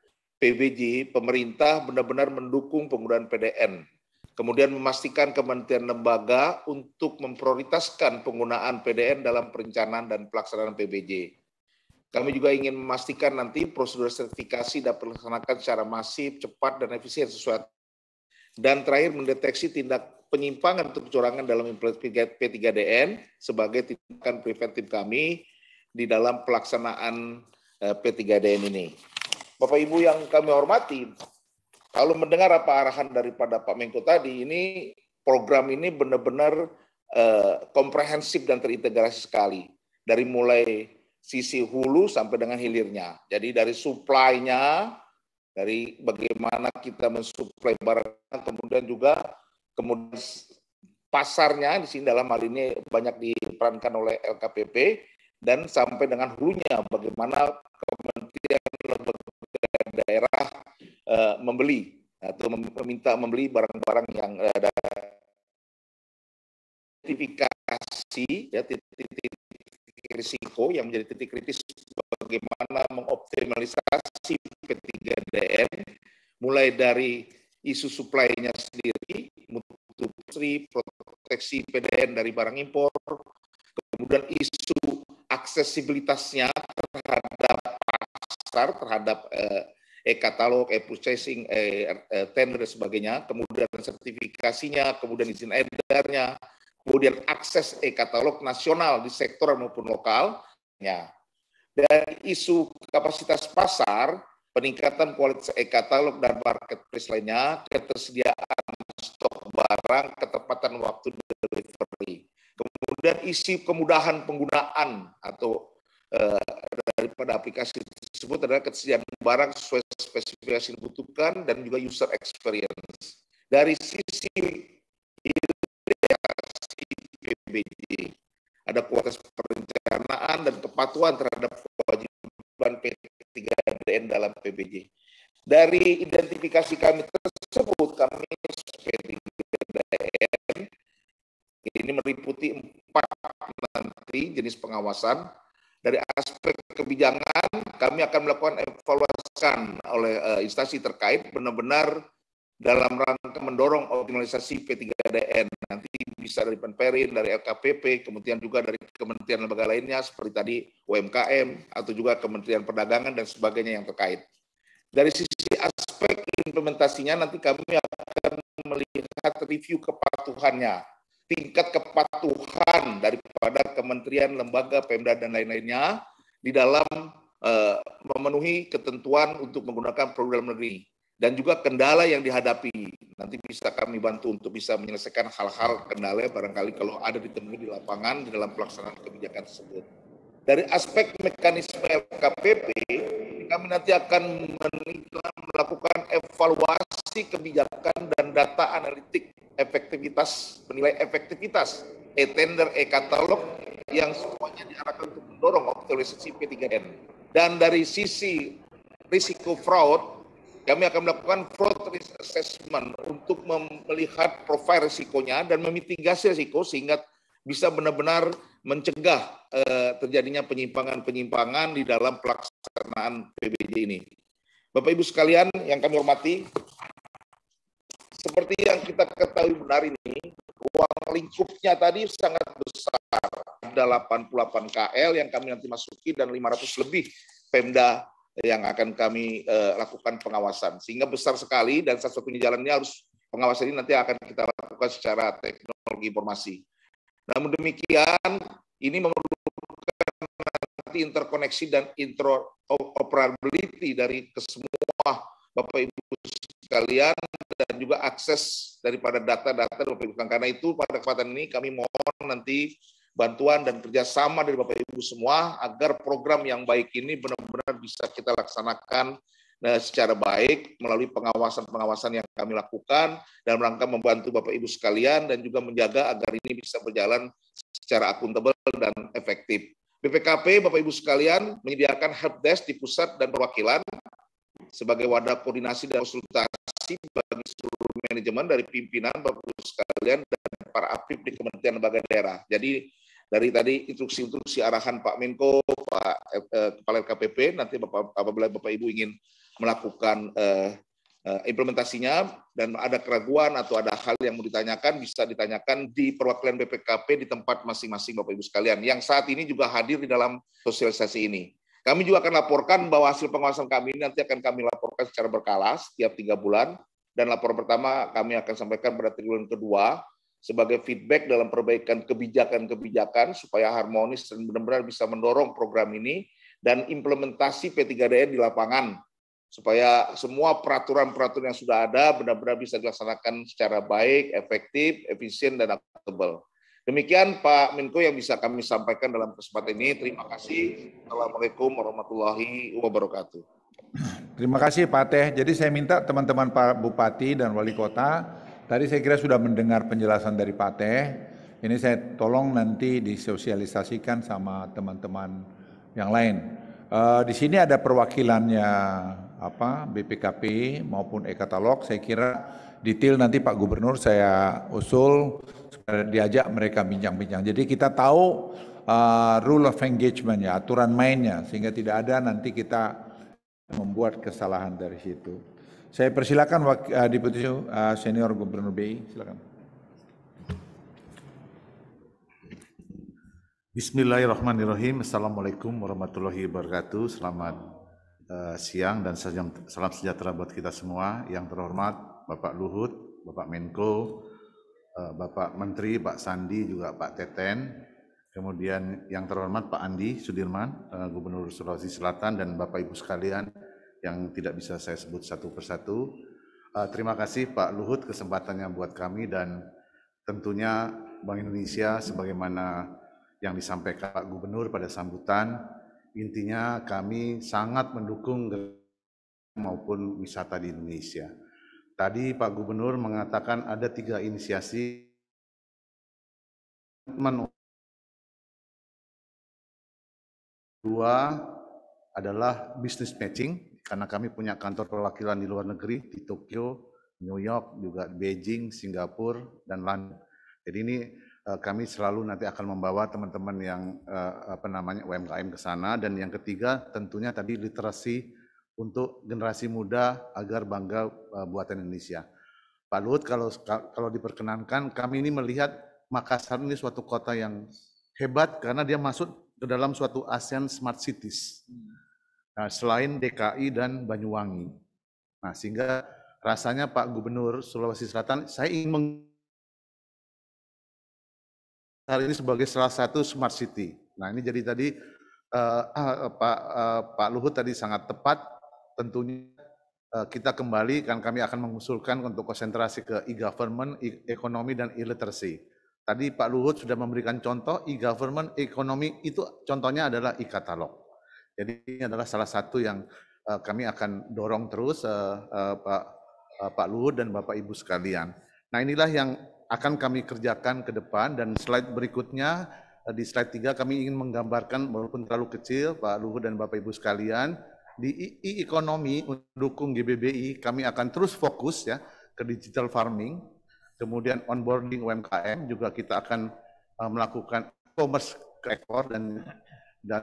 PBJ pemerintah benar-benar mendukung penggunaan PDN. Kemudian memastikan kementerian lembaga untuk memprioritaskan penggunaan PDN dalam perencanaan dan pelaksanaan PBJ. Kami juga ingin memastikan nanti prosedur sertifikasi dapat dilaksanakan secara masif, cepat, dan efisien sesuai. Dan terakhir mendeteksi tindak penyimpangan atau kecurangan dalam implementasi P3DN sebagai tindakan preventif kami di dalam pelaksanaan P3DN ini. Bapak Ibu yang kami hormati, kalau mendengar apa arahan daripada Pak Menko tadi, ini program ini benar-benar komprehensif dan terintegrasi sekali. Dari mulai sisi hulu sampai dengan hilirnya. Jadi dari supply-nya, dari bagaimana kita mensuplai barang, kemudian pasarnya di sini dalam hal ini banyak diperankan oleh LKPP, dan sampai dengan hulunya bagaimana kementerian lembaga daerah membeli atau meminta membeli barang-barang yang ada sertifikasi, ya, titik risiko yang menjadi titik kritis bagaimana mengoptimalisasi P3DN mulai dari isu supply-nya sendiri, mutu industri, proteksi PDN dari barang impor, kemudian isu aksesibilitasnya terhadap pasar, terhadap e-katalog, e-purchasing, tender dan sebagainya, kemudian sertifikasinya, kemudian izin edarnya, kemudian akses e-katalog nasional di sektor maupun lokal. Ya. Dan isu kapasitas pasar, peningkatan kualitas e-katalog dan marketplace lainnya, ketersediaan stok barang, ketepatan waktu delivery. Kemudian isu kemudahan penggunaan atau daripada aplikasi tersebut adalah ketersediaan barang sesuai spesifikasi yang dibutuhkan dan juga user experience. Dari sisi PBJ, ada kualitas perencanaan dan kepatuhan terhadap kewajiban P3DN dalam PBJ. Dari identifikasi kami tersebut, kami P3DN ini meliputi 4 nanti jenis pengawasan. Dari aspek kebijakan, kami akan melakukan evaluasi oleh instansi terkait benar-benar dalam rangka mendorong optimalisasi P3DN. Nanti bisa dari Penperin, dari LKPP, kemudian juga dari kementerian lembaga lainnya seperti tadi UMKM atau juga Kementerian Perdagangan dan sebagainya yang terkait. Dari sisi aspek implementasinya nanti kami akan melihat review kepatuhannya, tingkat kepatuhan daripada kementerian, lembaga, Pemda dan lain-lainnya di dalam memenuhi ketentuan untuk menggunakan produk dalam negeri. Dan juga kendala yang dihadapi, nanti bisa kami bantu untuk bisa menyelesaikan hal-hal kendala barangkali kalau ada ditemui di lapangan di dalam pelaksanaan kebijakan tersebut. Dari aspek mekanisme LKPP, kami nanti akan melakukan evaluasi kebijakan dan data analitik efektivitas, penilai efektivitas e-tender, e-katalog yang semuanya diarahkan untuk mendorong optimalisasi P3DN. Dan dari sisi risiko fraud, kami akan melakukan fraud risk assessment untuk melihat profil risikonya dan memitigasi risiko sehingga bisa benar-benar mencegah terjadinya penyimpangan-penyimpangan di dalam pelaksanaan PBJ ini. Bapak Ibu sekalian yang kami hormati, seperti yang kita ketahui benar ini, ruang lingkupnya tadi sangat besar. Ada 88 KL yang kami nanti masuki dan 500 lebih Pemda yang akan kami lakukan pengawasan. Sehingga besar sekali dan satu-satunya jalannya harus pengawasan ini nanti akan kita lakukan secara teknologi informasi. Namun demikian, ini memerlukan nanti interkoneksi dan interoperability dari kesemua Bapak Ibu sekalian dan juga akses daripada data-data Bapak Ibu sekalian. Karena itu pada kesempatan ini kami mohon nanti bantuan dan kerjasama dari Bapak Ibu semua agar program yang baik ini benar-benar bisa kita laksanakan secara baik melalui pengawasan-pengawasan yang kami lakukan dalam rangka membantu Bapak Ibu sekalian dan juga menjaga agar ini bisa berjalan secara akuntabel dan efektif. BPKP Bapak Ibu sekalian menyediakan helpdesk di pusat dan perwakilan sebagai wadah koordinasi dan konsultasi bagi seluruh manajemen dari pimpinan Bapak Ibu sekalian dan para aktif di Kementerian Lembaga Daerah. Jadi dari tadi instruksi-instruksi arahan Pak Menko, Pak Kepala LKPP, nanti apabila Bapak Ibu ingin melakukan implementasinya dan ada keraguan atau ada hal yang mau ditanyakan, bisa ditanyakan di perwakilan BPKP di tempat masing-masing Bapak Ibu sekalian, yang saat ini juga hadir di dalam sosialisasi ini. Kami juga akan laporkan bahwa hasil pengawasan kami ini nanti akan kami laporkan secara berkala setiap 3 bulan, dan laporan pertama kami akan sampaikan pada triwulan kedua sebagai feedback dalam perbaikan kebijakan-kebijakan supaya harmonis dan benar-benar bisa mendorong program ini dan implementasi P3DN di lapangan, supaya semua peraturan-peraturan yang sudah ada benar-benar bisa dilaksanakan secara baik, efektif, efisien, dan akuntabel. Demikian Pak Menko yang bisa kami sampaikan dalam kesempatan ini. Terima kasih. Assalamualaikum warahmatullahi wabarakatuh. Terima kasih Pak Teh. Jadi saya minta teman-teman Pak Bupati dan Wali Kota, tadi saya kira sudah mendengar penjelasan dari Pak Teh. Ini saya tolong nanti disosialisasikan sama teman-teman yang lain. Di sini ada perwakilannya BPKP maupun e-katalog. Saya kira detail nanti Pak Gubernur saya usul supaya diajak mereka bincang-bincang. Jadi kita tahu rule of engagement ya, aturan mainnya, sehingga tidak ada nanti kita membuat kesalahan dari situ. Saya persilakan Deputi Senior Gubernur BI, silakan. Bismillahirrahmanirrahim. Assalamualaikum warahmatullahi wabarakatuh. Selamat siang dan salam sejahtera buat kita semua. Yang terhormat Bapak Luhut, Bapak Menko, Bapak Menteri, Pak Sandi, juga Pak Teten. Kemudian yang terhormat Pak Andi Sudirman, Gubernur Sulawesi Selatan, dan Bapak Ibu sekalian yang tidak bisa saya sebut satu persatu. Terima kasih Pak Luhut kesempatannya buat kami, dan tentunya Bank Indonesia sebagaimana yang disampaikan Pak Gubernur pada sambutan, intinya kami sangat mendukung maupun wisata di Indonesia. Tadi Pak Gubernur mengatakan ada 3 inisiasi. Dua adalah business matching, karena kami punya kantor perwakilan di luar negeri, di Tokyo, New York, juga Beijing, Singapura, dan London. Jadi ini kami selalu nanti akan membawa teman-teman yang UMKM ke sana. Dan yang ketiga tentunya tadi literasi untuk generasi muda agar bangga buatan Indonesia. Pak Luhut, kalau diperkenankan, kami ini melihat Makassar ini suatu kota yang hebat karena dia masuk ke dalam suatu ASEAN Smart Cities. Nah, selain DKI dan Banyuwangi. Nah, sehingga rasanya Pak Gubernur Sulawesi Selatan, saya ingin hari ini sebagai salah satu smart city. Nah, ini jadi tadi Pak Luhut tadi sangat tepat. Tentunya kita kembali, kan kami akan mengusulkan untuk konsentrasi ke e-government, ekonomi, dan e-literacy. Tadi Pak Luhut sudah memberikan contoh e-government, ekonomi, itu contohnya adalah e-katalog. Jadi ini adalah salah satu yang kami akan dorong terus Pak Luhut dan Bapak Ibu sekalian. Nah, inilah yang akan kami kerjakan ke depan, dan slide berikutnya, di slide 3 kami ingin menggambarkan, walaupun terlalu kecil Pak Luhut dan Bapak Ibu sekalian, di e-ekonomi mendukung GBBI kami akan terus fokus ya ke digital farming, kemudian onboarding UMKM juga kita akan melakukan e-commerce ke ekspor dan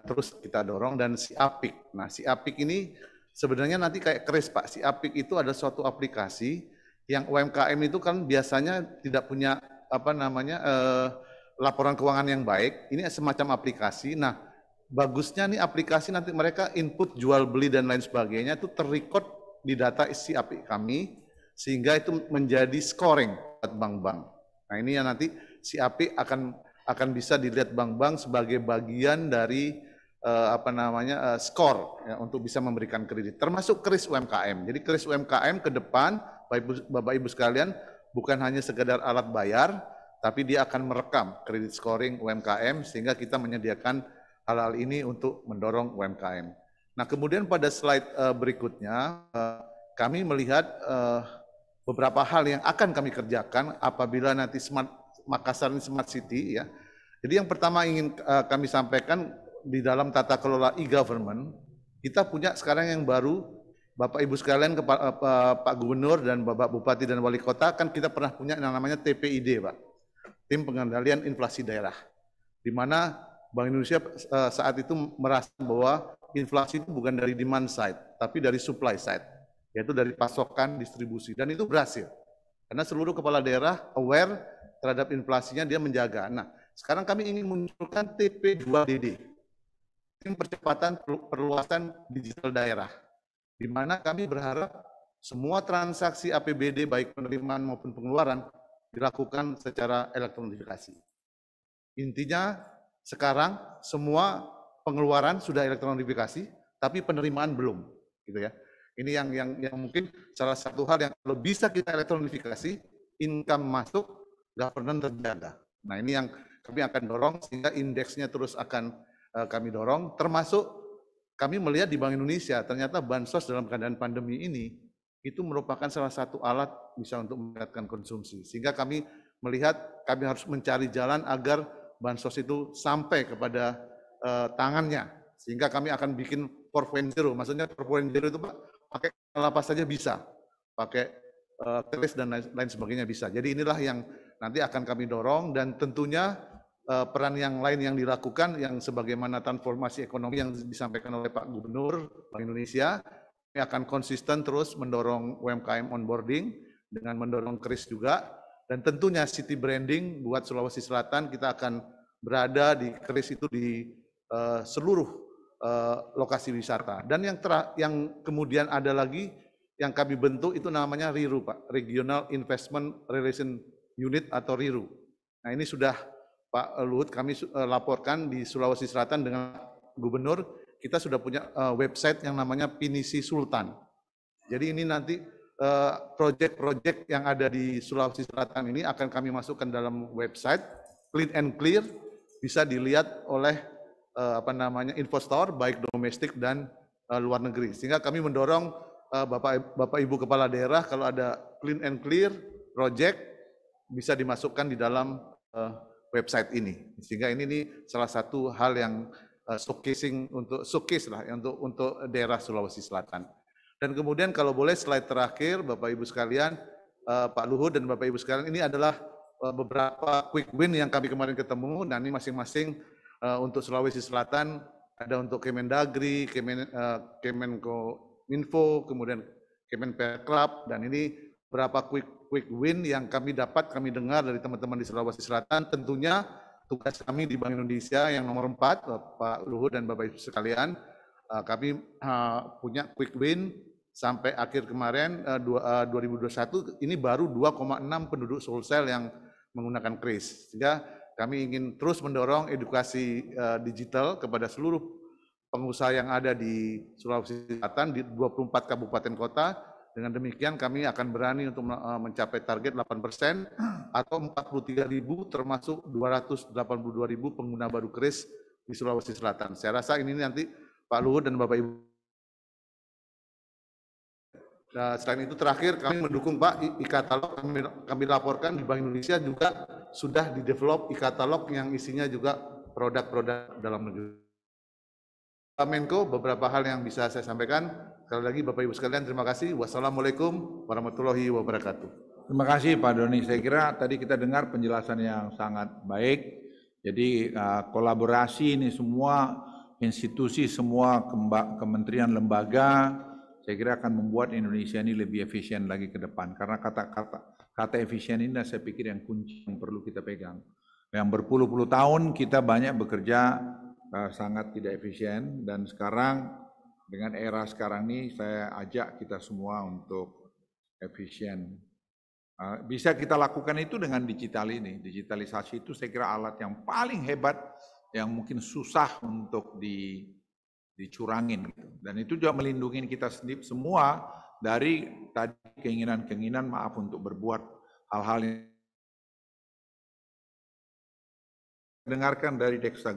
terus kita dorong, dan si Apik. Nah, si Apik ini sebenarnya nanti kayak Kris Pak. Si Apik itu ada suatu aplikasi yang UMKM itu kan biasanya tidak punya laporan keuangan yang baik. Ini semacam aplikasi. Nah, bagusnya nih aplikasi nanti mereka input jual beli dan lain sebagainya itu terrecord di data si Apik kami, sehingga itu menjadi scoring buat bank-bank. Nah, ini yang nanti si Apik akan bisa dilihat bank-bank sebagai bagian dari skor ya, untuk bisa memberikan kredit, termasuk kris UMKM. Jadi kris UMKM ke depan Bapak Ibu sekalian, bukan hanya sekedar alat bayar, tapi dia akan merekam kredit scoring UMKM sehingga kita menyediakan hal-hal ini untuk mendorong UMKM. Nah, kemudian pada slide berikutnya kami melihat beberapa hal yang akan kami kerjakan apabila nanti Makassar ini Smart City ya. Jadi yang pertama ingin kami sampaikan di dalam tata kelola e-government, kita punya sekarang yang baru, Bapak Ibu sekalian, Pak Gubernur dan Bapak Bupati dan Wali Kota, kan kita pernah punya yang namanya TPID, Pak. Tim Pengendalian Inflasi Daerah, di mana Bank Indonesia saat itu merasa bahwa inflasi itu bukan dari demand side, tapi dari supply side, yaitu dari pasokan, distribusi, dan itu berhasil. Karena seluruh kepala daerah aware terhadap inflasinya, dia menjaga. Nah, sekarang kami ingin munculkan TP2DD, Tim Percepatan Perluasan Digital Daerah, di mana kami berharap semua transaksi APBD, baik penerimaan maupun pengeluaran, dilakukan secara elektronifikasi. Intinya sekarang semua pengeluaran sudah elektronifikasi, tapi penerimaan belum, gitu ya. Ini yang mungkin salah satu hal yang kalau bisa kita elektronifikasi, income masuk, governance terjaga. Nah, ini yang kami akan dorong sehingga indeksnya terus akan kami dorong, termasuk kami melihat di Bank Indonesia ternyata bansos dalam keadaan pandemi ini itu merupakan salah satu alat bisa untuk meningkatkan konsumsi. Sehingga kami melihat kami harus mencari jalan agar bansos itu sampai kepada tangannya. Sehingga kami akan bikin 4.0, maksudnya 4.0 itu Pak, pakai lapas saja bisa, pakai kris dan lain sebagainya bisa. Jadi inilah yang nanti akan kami dorong, dan tentunya peran yang lain yang dilakukan yang sebagaimana transformasi ekonomi yang disampaikan oleh Pak Gubernur Bank Indonesia, kami akan konsisten terus mendorong UMKM onboarding dengan mendorong kris juga, dan tentunya city branding buat Sulawesi Selatan. Kita akan berada di kris itu di seluruh lokasi wisata. Dan yang kemudian ada lagi yang kami bentuk itu namanya RIRU, Pak, Regional Investment Relation Unit atau RIRU. Nah, ini sudah Pak Luhut kami laporkan di Sulawesi Selatan dengan Gubernur, kita sudah punya website yang namanya Pinisi Sultan. Jadi ini nanti proyek-proyek yang ada di Sulawesi Selatan ini akan kami masukkan dalam website, clean and clear, bisa dilihat oleh investor baik domestik dan luar negeri. Sehingga kami mendorong Bapak Ibu Kepala Daerah kalau ada clean and clear project bisa dimasukkan di dalam website ini. Sehingga ini salah satu hal yang showcase lah untuk daerah Sulawesi Selatan. Dan kemudian kalau boleh slide terakhir Bapak Ibu sekalian, Pak Luhut dan Bapak Ibu sekalian, ini adalah beberapa quick win yang kami kemarin ketemu, dan ini masing-masing untuk Sulawesi Selatan ada untuk Kemendagri, Kemenkominfo, kemudian Kemenperklab, dan ini beberapa quick win yang kami dapat, kami dengar dari teman-teman di Sulawesi Selatan. Tentunya tugas kami di Bank Indonesia yang nomor 4, Pak Luhut dan Bapak Ibu sekalian, kami punya quick win sampai akhir kemarin 2021 ini baru 2,6 penduduk Sulsel yang menggunakan kris. Sehingga kami ingin terus mendorong edukasi digital kepada seluruh pengusaha yang ada di Sulawesi Selatan di 24 kabupaten kota. Dengan demikian kami akan berani untuk mencapai target 8% atau 43.000 termasuk 282.000 pengguna baru kris di Sulawesi Selatan. Saya rasa ini nanti Pak Luhut dan Bapak Ibu. Nah, selain itu terakhir kami mendukung Pak e-katalog, kami laporkan di Bank Indonesia juga sudah di-develop e-katalog yang isinya juga produk-produk dalam negeri. Pak Menko, beberapa hal yang bisa saya sampaikan. Sekali lagi Bapak Ibu sekalian, terima kasih. Wassalamualaikum warahmatullahi wabarakatuh. Terima kasih Pak Doni. Saya kira tadi kita dengar penjelasan yang sangat baik. Jadi kolaborasi ini semua institusi, semua kementerian, lembaga, saya kira akan membuat Indonesia ini lebih efisien lagi ke depan. Karena kata efisien ini saya pikir yang kunci yang perlu kita pegang. Yang berpuluh-puluh tahun kita banyak bekerja sangat tidak efisien, dan sekarang dengan era sekarang ini saya ajak kita semua untuk efisien. Bisa kita lakukan itu dengan digital ini. Digitalisasi itu saya kira alat yang paling hebat yang mungkin susah untuk dicurangin. Dan itu juga melindungi kita sendiri semua dari tadi keinginan-keinginan maaf untuk berbuat hal-hal yang dengarkan dari Deksa.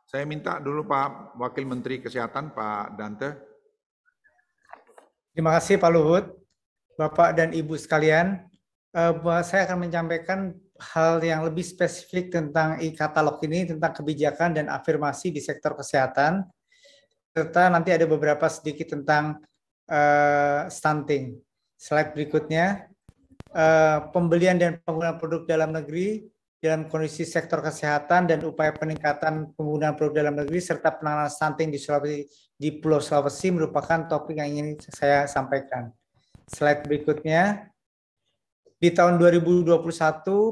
Saya minta dulu Pak Wakil Menteri Kesehatan Pak Dante. Terima kasih Pak Luhut, Bapak dan Ibu sekalian. Saya akan menyampaikan hal yang lebih spesifik tentang e-katalog ini, tentang kebijakan dan afirmasi di sektor kesehatan, serta nanti ada beberapa sedikit tentang stunting. Slide berikutnya, pembelian dan penggunaan produk dalam negeri dalam kondisi sektor kesehatan dan upaya peningkatan penggunaan produk dalam negeri serta penanganan stunting di Pulau Sulawesi merupakan topik yang ingin saya sampaikan. Slide berikutnya, di tahun 2021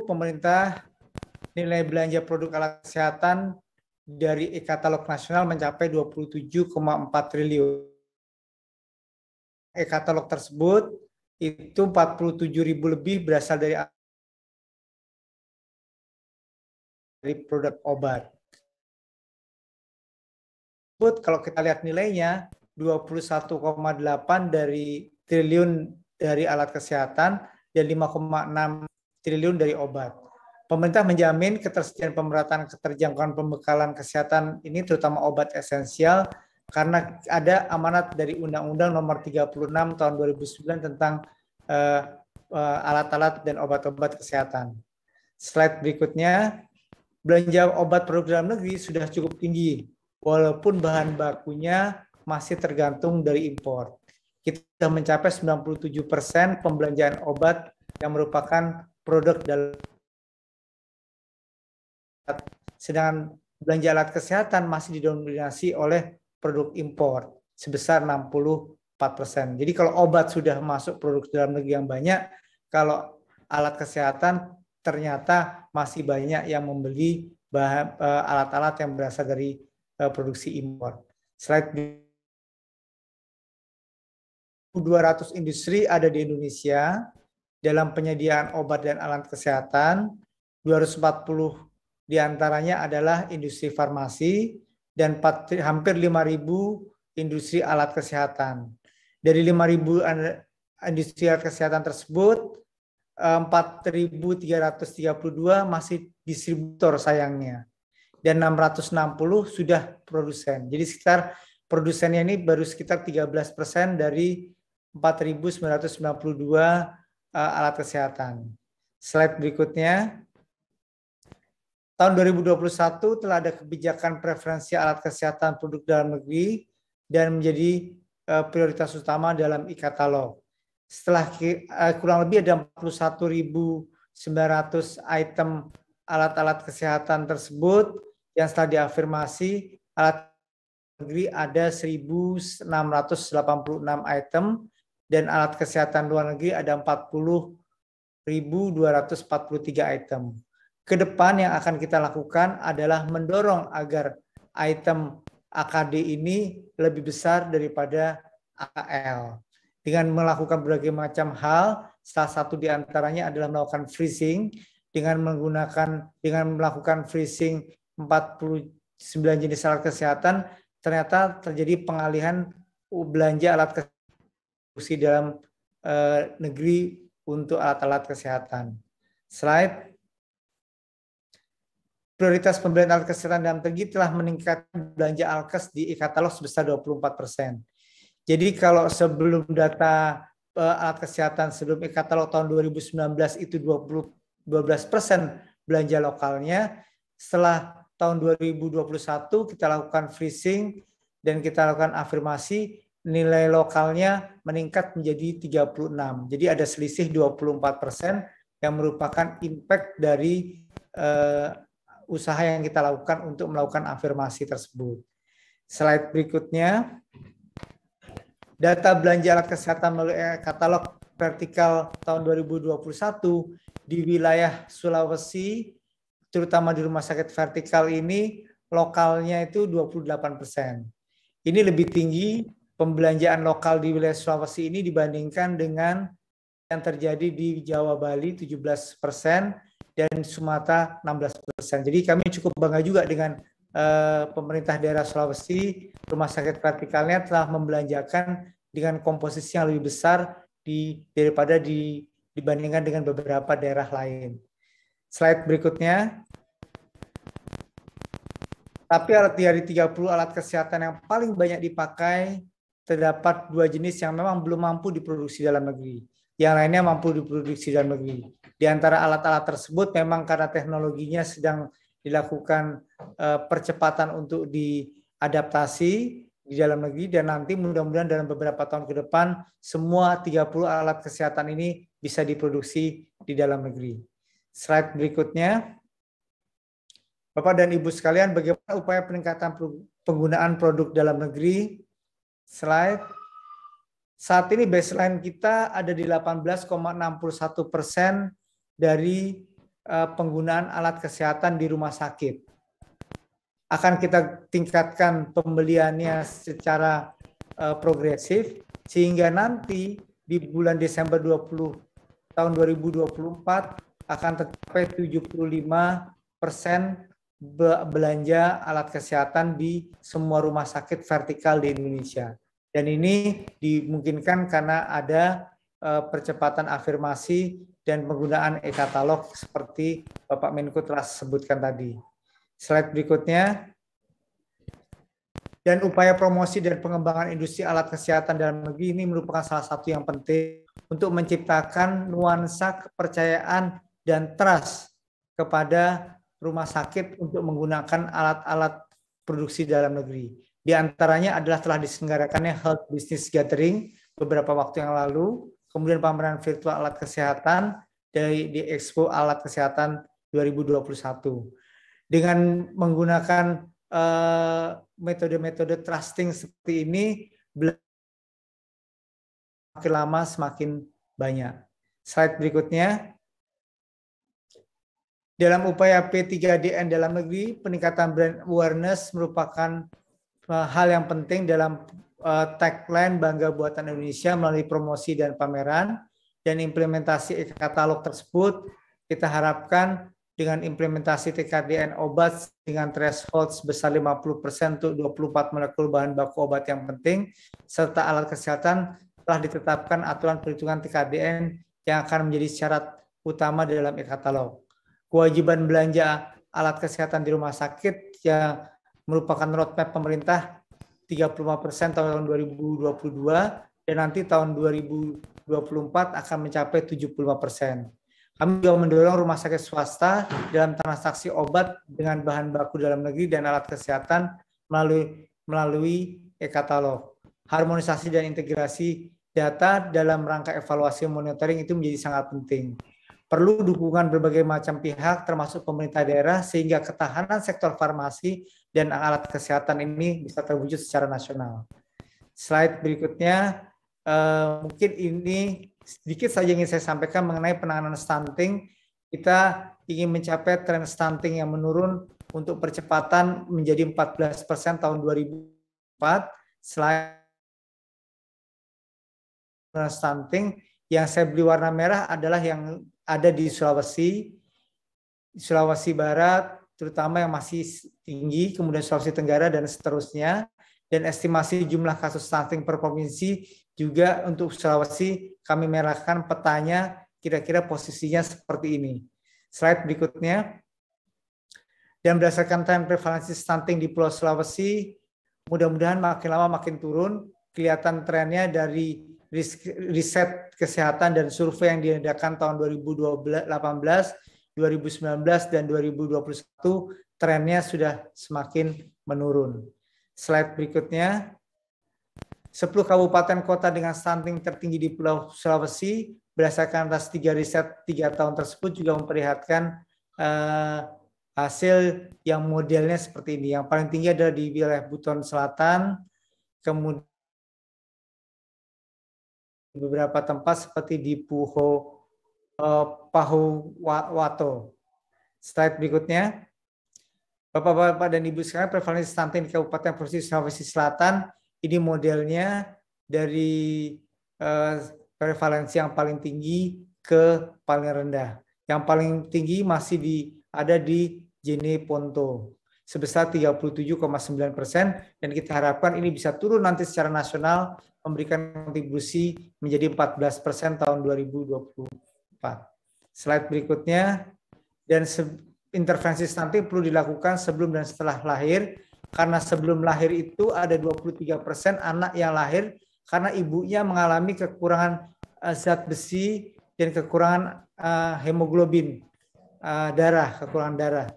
pemerintah nilai belanja produk alat kesehatan dari e-katalog nasional mencapai 27,4 triliun. E-katalog tersebut itu 47.000 lebih berasal dari produk obat. Kalau kita lihat nilainya 21,8 triliun dari alat kesehatan dan 5,6 triliun dari obat. Pemerintah menjamin ketersediaan pemerataan keterjangkauan pembekalan kesehatan ini terutama obat esensial karena ada amanat dari Undang-Undang Nomor 36 Tahun 2009 tentang alat-alat dan obat-obat kesehatan. Slide berikutnya, belanja obat produk dalam negeri sudah cukup tinggi, walaupun bahan bakunya masih tergantung dari impor. Kita mencapai 97% pembelanjaan obat yang merupakan produk dalam. Sedangkan belanja alat kesehatan masih didominasi oleh produk impor sebesar 64%. Jadi kalau obat sudah masuk produk dalam negeri yang banyak, kalau alat kesehatan ternyata masih banyak yang membeli alat-alat yang berasal dari produksi impor. Slide 200 industri ada di Indonesia dalam penyediaan obat dan alat kesehatan. 240 diantaranya adalah industri farmasi dan hampir 5.000 industri alat kesehatan. Dari 5.000 industri alat kesehatan tersebut, 4.332 masih distributor sayangnya, dan 660 sudah produsen. Jadi sekitar produsennya ini baru sekitar 13% dari 4.992 alat kesehatan. Slide berikutnya. Tahun 2021 telah ada kebijakan preferensi alat kesehatan produk dalam negeri dan menjadi prioritas utama dalam e-katalog. Setelah kurang lebih ada 41.900 item alat-alat kesehatan tersebut yang setelah diafirmasi, alat negeri ada 1.686 item dan alat kesehatan luar negeri ada 40.243 item. Ke depan yang akan kita lakukan adalah mendorong agar item AKD ini lebih besar daripada AKL. Dengan melakukan berbagai macam hal, salah satu diantaranya adalah melakukan freezing dengan melakukan freezing 49 jenis alat kesehatan, ternyata terjadi pengalihan belanja alat kesehatan dalam negeri untuk alat-alat kesehatan. Slide. Prioritas pembelian alat kesehatan dalam negeri telah meningkatkan belanja alkes di e-katalog sebesar 24%. Jadi kalau sebelum data alat kesehatan sebelum e-katalog tahun 2019 itu 12% belanja lokalnya, setelah tahun 2021 kita lakukan freezing dan kita lakukan afirmasi, nilai lokalnya meningkat menjadi 36. Jadi ada selisih 24% yang merupakan impact dari usaha yang kita lakukan untuk melakukan afirmasi tersebut. Slide berikutnya. Data belanja alat kesehatan melalui katalog vertikal tahun 2021 di wilayah Sulawesi, terutama di rumah sakit vertikal ini, lokalnya itu 28%. Ini lebih tinggi pembelanjaan lokal di wilayah Sulawesi ini dibandingkan dengan yang terjadi di Jawa Bali 17% dan Sumatera 16%. Jadi kami cukup bangga juga dengan pemerintah daerah Sulawesi, rumah sakit vertikalnya telah membelanjakan dengan komposisi yang lebih besar daripada dibandingkan dengan beberapa daerah lain. Slide berikutnya. Tapi dari 30 alat kesehatan yang paling banyak dipakai, terdapat 2 jenis yang memang belum mampu diproduksi dalam negeri. Yang lainnya mampu diproduksi dalam negeri. Di antara alat-alat tersebut memang karena teknologinya sedang dilakukan percepatan untuk diadaptasi di dalam negeri, dan nanti mudah-mudahan dalam beberapa tahun ke depan semua 30 alat kesehatan ini bisa diproduksi di dalam negeri. Slide berikutnya. Bapak dan Ibu sekalian, bagaimana upaya peningkatan penggunaan produk dalam negeri? Slide. Saat ini baseline kita ada di 18,61% dari penggunaan alat kesehatan di rumah sakit. Akan kita tingkatkan pembeliannya secara progresif, sehingga nanti di bulan Desember tahun 2024 akan tercapai 75% belanja alat kesehatan di semua rumah sakit vertikal di Indonesia. Dan ini dimungkinkan karena ada percepatan afirmasi dan penggunaan e-katalog seperti Bapak Menko telah sebutkan tadi. Slide berikutnya. Dan upaya promosi dan pengembangan industri alat kesehatan dalam negeri ini merupakan salah satu yang penting untuk menciptakan nuansa kepercayaan dan trust kepada rumah sakit untuk menggunakan alat-alat produksi dalam negeri. Di antaranya adalah telah diselenggarakannya Health Business Gathering beberapa waktu yang lalu, kemudian pameran virtual alat kesehatan di Expo Alat Kesehatan 2021. Dengan menggunakan metode-metode trusting seperti ini, semakin lama semakin banyak. Slide berikutnya. Dalam upaya P3DN dalam negeri, peningkatan brand awareness merupakan hal yang penting dalam tagline Bangga Buatan Indonesia melalui promosi dan pameran, dan implementasi e-katalog tersebut kita harapkan dengan implementasi TKDN obat dengan threshold sebesar 50% untuk 24 molekul bahan baku obat yang penting, serta alat kesehatan telah ditetapkan aturan perhitungan TKDN yang akan menjadi syarat utama dalam e-katalog. Kewajiban belanja alat kesehatan di rumah sakit yang merupakan roadmap pemerintah 35% tahun 2022 dan nanti tahun 2024 akan mencapai 75%. Kami juga mendorong rumah sakit swasta dalam transaksi obat dengan bahan baku dalam negeri dan alat kesehatan melalui e-katalog. Harmonisasi dan integrasi data dalam rangka evaluasi monitoring itu menjadi sangat penting. Perlu dukungan berbagai macam pihak termasuk pemerintah daerah sehingga ketahanan sektor farmasi dan alat kesehatan ini bisa terwujud secara nasional. Slide berikutnya, mungkin ini sedikit saja ingin saya sampaikan mengenai penanganan stunting. Kita ingin mencapai tren stunting yang menurun untuk percepatan menjadi 14% tahun 2004. Slide stunting yang saya beri warna merah adalah yang ada di Sulawesi Barat, terutama yang masih tinggi, kemudian Sulawesi Tenggara dan seterusnya. Dan estimasi jumlah kasus stunting per provinsi juga untuk Sulawesi kami merahkan petanya kira-kira posisinya seperti ini. Slide berikutnya. Dan berdasarkan tren prevalensi stunting di Pulau Sulawesi, mudah-mudahan makin lama makin turun. Kelihatan trennya dari riset kesehatan dan survei yang diadakan tahun 2018, 2019, dan 2021, trennya sudah semakin menurun. Slide berikutnya. 10 kabupaten kota dengan stunting tertinggi di Pulau Sulawesi, berdasarkan atas 3 riset 3 tahun tersebut juga memperlihatkan hasil yang modelnya seperti ini. Yang paling tinggi adalah di wilayah Buton Selatan, kemudian beberapa tempat seperti di Pahuwato. Slide berikutnya. Bapak-bapak dan Ibu sekalian, prevalensi stunting di Kabupaten Provinsi Sulawesi Selatan ini modelnya dari prevalensi yang paling tinggi ke paling rendah. Yang paling tinggi masih ada di Jeneponto sebesar 37,9%, dan kita harapkan ini bisa turun nanti secara nasional memberikan kontribusi menjadi 14% tahun 2024. Slide berikutnya, dan intervensi stunting perlu dilakukan sebelum dan setelah lahir, karena sebelum lahir itu ada 23% anak yang lahir karena ibunya mengalami kekurangan zat besi dan kekurangan hemoglobin darah, kekurangan darah.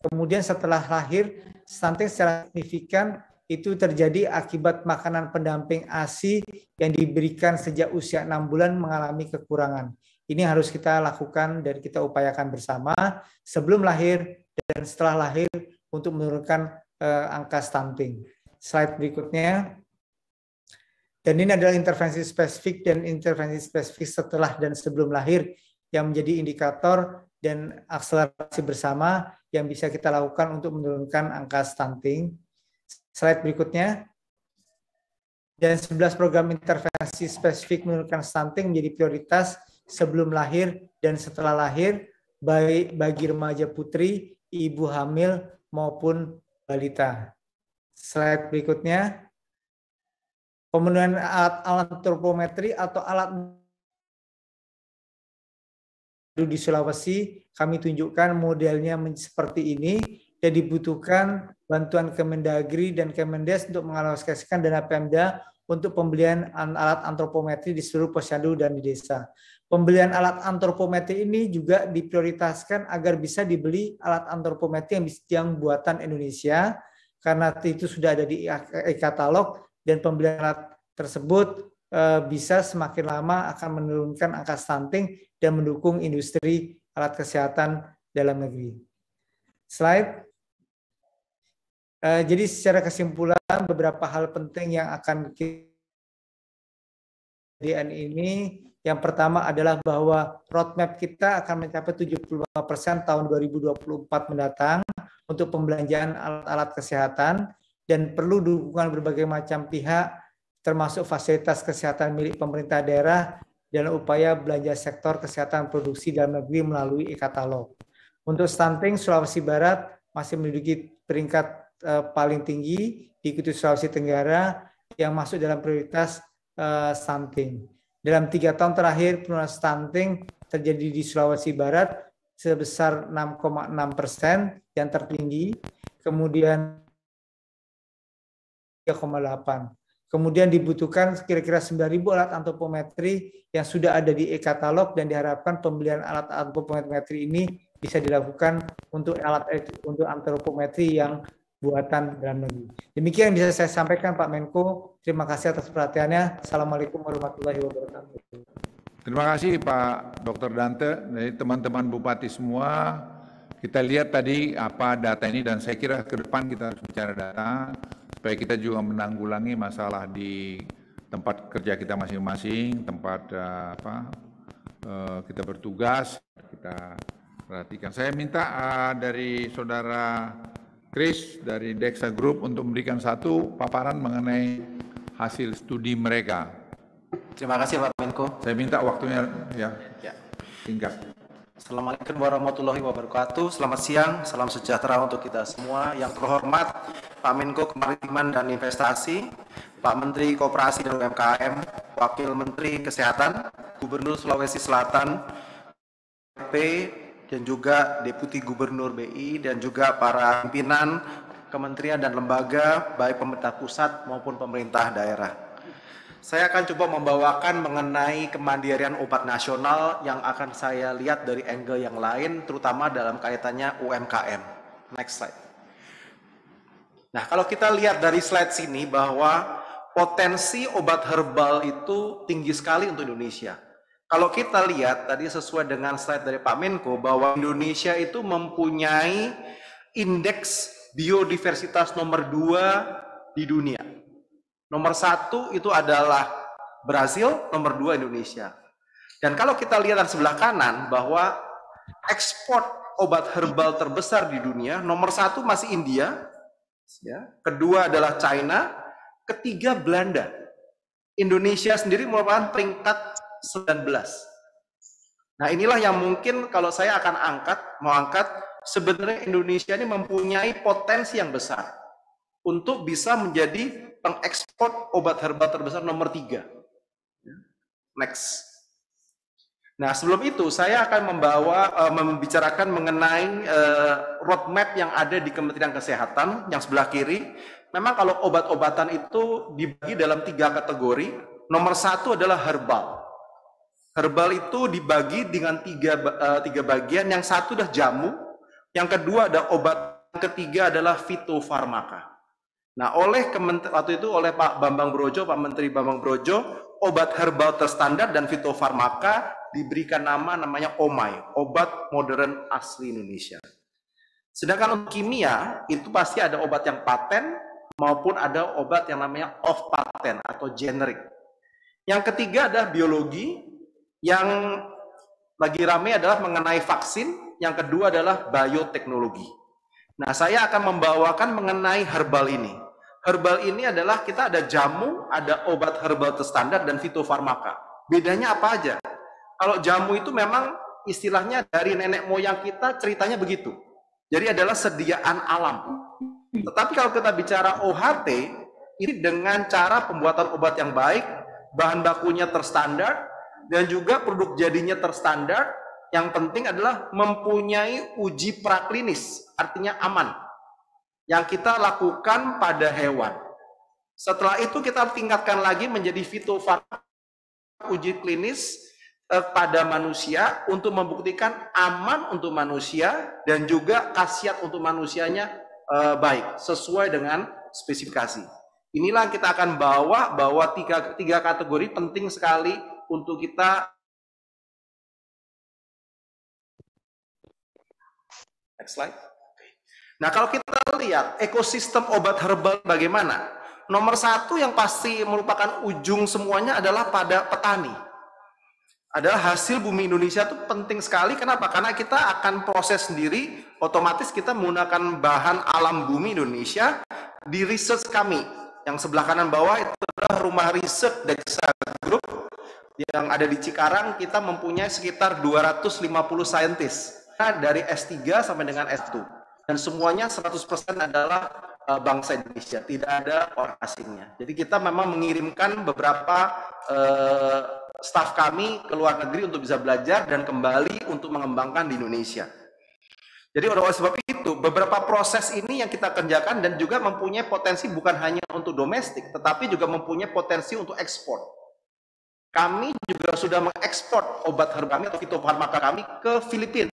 Kemudian setelah lahir, stunting secara signifikan itu terjadi akibat makanan pendamping ASI yang diberikan sejak usia 6 bulan mengalami kekurangan. Ini harus kita lakukan dan kita upayakan bersama sebelum lahir dan setelah lahir untuk menurunkan angka stunting. Slide berikutnya. Dan ini adalah intervensi spesifik dan intervensi spesifik setelah dan sebelum lahir yang menjadi indikator dan akselerasi bersama yang bisa kita lakukan untuk menurunkan angka stunting. Slide berikutnya. Dan 11 program intervensi spesifik menurunkan stunting menjadi prioritas sebelum lahir dan setelah lahir, baik bagi remaja putri, ibu hamil, maupun balita. Slide berikutnya. Pemenuhan alat antropometri atau alat di Sulawesi, kami tunjukkan modelnya seperti ini, dan dibutuhkan bantuan Kemendagri dan Kemendes untuk mengalokasikan dana Pemda untuk pembelian alat antropometri di seluruh posyandu dan di desa. Pembelian alat antropometri ini juga diprioritaskan agar bisa dibeli alat antropometri yang buatan Indonesia, karena itu sudah ada di e-katalog, dan pembelian alat tersebut bisa semakin lama akan menurunkan angka stunting dan mendukung industri alat kesehatan dalam negeri. Slide. Jadi secara kesimpulan beberapa hal penting yang akan kita ini, yang pertama adalah bahwa roadmap kita akan mencapai 75% tahun 2024 mendatang untuk pembelanjaan alat-alat kesehatan, dan perlu dukungan berbagai macam pihak termasuk fasilitas kesehatan milik pemerintah daerah dan upaya belanja sektor kesehatan produksi dalam negeri melalui e-katalog. Untuk stunting, Sulawesi Barat masih menduduki peringkat paling tinggi, diikuti Sulawesi Tenggara yang masuk dalam prioritas stunting. Dalam 3 tahun terakhir, penurunan stunting terjadi di Sulawesi Barat sebesar 6,6%, yang tertinggi, kemudian 3,8%. Kemudian dibutuhkan kira-kira 9.000 alat antropometri yang sudah ada di e-katalog, dan diharapkan pembelian alat antropometri ini bisa dilakukan untuk antropometri yang buatan dalam negeri. Demikian yang bisa saya sampaikan, Pak Menko. Terima kasih atas perhatiannya. Assalamualaikum warahmatullahi wabarakatuh. Terima kasih Pak Dr. Dante. Dari teman-teman bupati semua, kita lihat tadi apa data ini, dan saya kira ke depan kita harus bicara data supaya kita juga menanggulangi masalah di tempat kerja kita masing-masing, tempat kita bertugas, kita perhatikan. Saya minta dari Saudara Chris dari Dexa Group untuk memberikan satu paparan mengenai hasil studi mereka. Terima kasih Pak Menko. Saya minta waktunya ya singkat. Assalamualaikum warahmatullahi wabarakatuh. Selamat siang, salam sejahtera untuk kita semua. Yang terhormat Pak Menko Kemaritiman dan Investasi, Pak Menteri Koperasi dan UMKM, Wakil Menteri Kesehatan, Gubernur Sulawesi Selatan, dan juga Deputi Gubernur BI, dan juga para pimpinan kementerian dan lembaga, baik pemerintah pusat maupun pemerintah daerah. Saya akan coba membawakan mengenai kemandirian obat nasional yang akan saya lihat dari angle yang lain, terutama dalam kaitannya UMKM. Next slide. Nah, kalau kita lihat dari slide sini bahwa potensi obat herbal itu tinggi sekali untuk Indonesia. Kalau kita lihat tadi sesuai dengan slide dari Pak Menko bahwa Indonesia itu mempunyai indeks biodiversitas nomor 2 di dunia. Nomor 1 itu adalah Brazil, nomor 2 Indonesia. Dan kalau kita lihat di sebelah kanan bahwa ekspor obat herbal terbesar di dunia, nomor 1 masih India, ya, kedua adalah China, ketiga Belanda. Indonesia sendiri merupakan peringkat 19. Nah, inilah yang mungkin kalau saya akan mau angkat, sebenarnya Indonesia ini mempunyai potensi yang besar untuk bisa menjadi pengekspor obat herbal terbesar nomor 3. Next. Nah, sebelum itu saya akan membicarakan mengenai roadmap yang ada di Kementerian Kesehatan yang sebelah kiri. Memang kalau obat-obatan itu dibagi dalam 3 kategori. Nomor 1 adalah herbal. Herbal itu dibagi dengan tiga bagian. Yang satu adalah jamu, yang kedua ada obat, yang ketiga adalah fitofarmaka. Nah, waktu itu oleh Pak Bambang Brojo, Pak Menteri Bambang Brojo, obat herbal terstandar dan fitofarmaka diberikan namanya OMAI, obat modern asli Indonesia. Sedangkan untuk kimia, itu pasti ada obat yang paten maupun ada obat yang namanya off patent atau generik. Yang ketiga adalah biologi, yang lagi ramai adalah mengenai vaksin, yang kedua adalah bioteknologi. Nah, saya akan membawakan mengenai herbal ini. Herbal ini adalah kita ada jamu, ada obat herbal terstandar dan fitofarmaka. Bedanya apa aja? Kalau jamu itu memang istilahnya dari nenek moyang kita ceritanya begitu. Jadi adalah sediaan alam. Tetapi kalau kita bicara OHT, ini dengan cara pembuatan obat yang baik, bahan bakunya terstandar, dan juga produk jadinya terstandar. Yang penting adalah mempunyai uji praklinis, artinya aman, yang kita lakukan pada hewan. Setelah itu kita tingkatkan lagi menjadi fitofarmaka, uji klinis pada manusia untuk membuktikan aman untuk manusia dan juga khasiat untuk manusianya baik, sesuai dengan spesifikasi. Inilah yang kita akan bahwa tiga kategori penting sekali untuk kita. Next slide. Nah, kalau kita lihat ekosistem obat herbal bagaimana? Nomor 1 yang pasti merupakan ujung semuanya adalah pada petani. Adalah hasil bumi Indonesia itu penting sekali. Kenapa? Karena kita akan proses sendiri, otomatis kita menggunakan bahan alam bumi Indonesia di research kami. Yang sebelah kanan bawah itu adalah rumah riset Dexa Group yang ada di Cikarang. Kita mempunyai sekitar 250 saintis dari S3 sampai dengan S2. Dan semuanya 100% adalah bangsa Indonesia, tidak ada orang asingnya. Jadi kita memang mengirimkan beberapa staf kami ke luar negeri untuk bisa belajar dan kembali untuk mengembangkan di Indonesia. Jadi oleh sebab itu, beberapa proses ini yang kita kerjakan dan juga mempunyai potensi bukan hanya untuk domestik, tetapi juga mempunyai potensi untuk ekspor. Kami juga sudah mengekspor obat herbal kami atau fitofarmaka kami ke Filipina,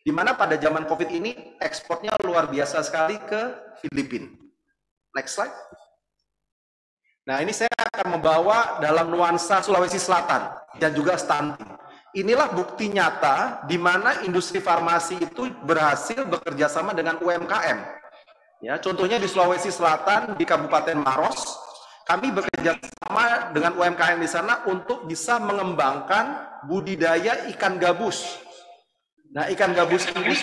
di mana pada zaman COVID ini ekspornya luar biasa sekali ke Filipina. Next slide. Nah, ini saya akan membawa dalam nuansa Sulawesi Selatan dan juga stunting. Inilah bukti nyata di mana industri farmasi itu berhasil bekerja sama dengan UMKM. Ya, contohnya di Sulawesi Selatan di Kabupaten Maros, kami bekerja sama dengan UMKM di sana untuk bisa mengembangkan budidaya ikan gabus. Nah, ikan gabus ini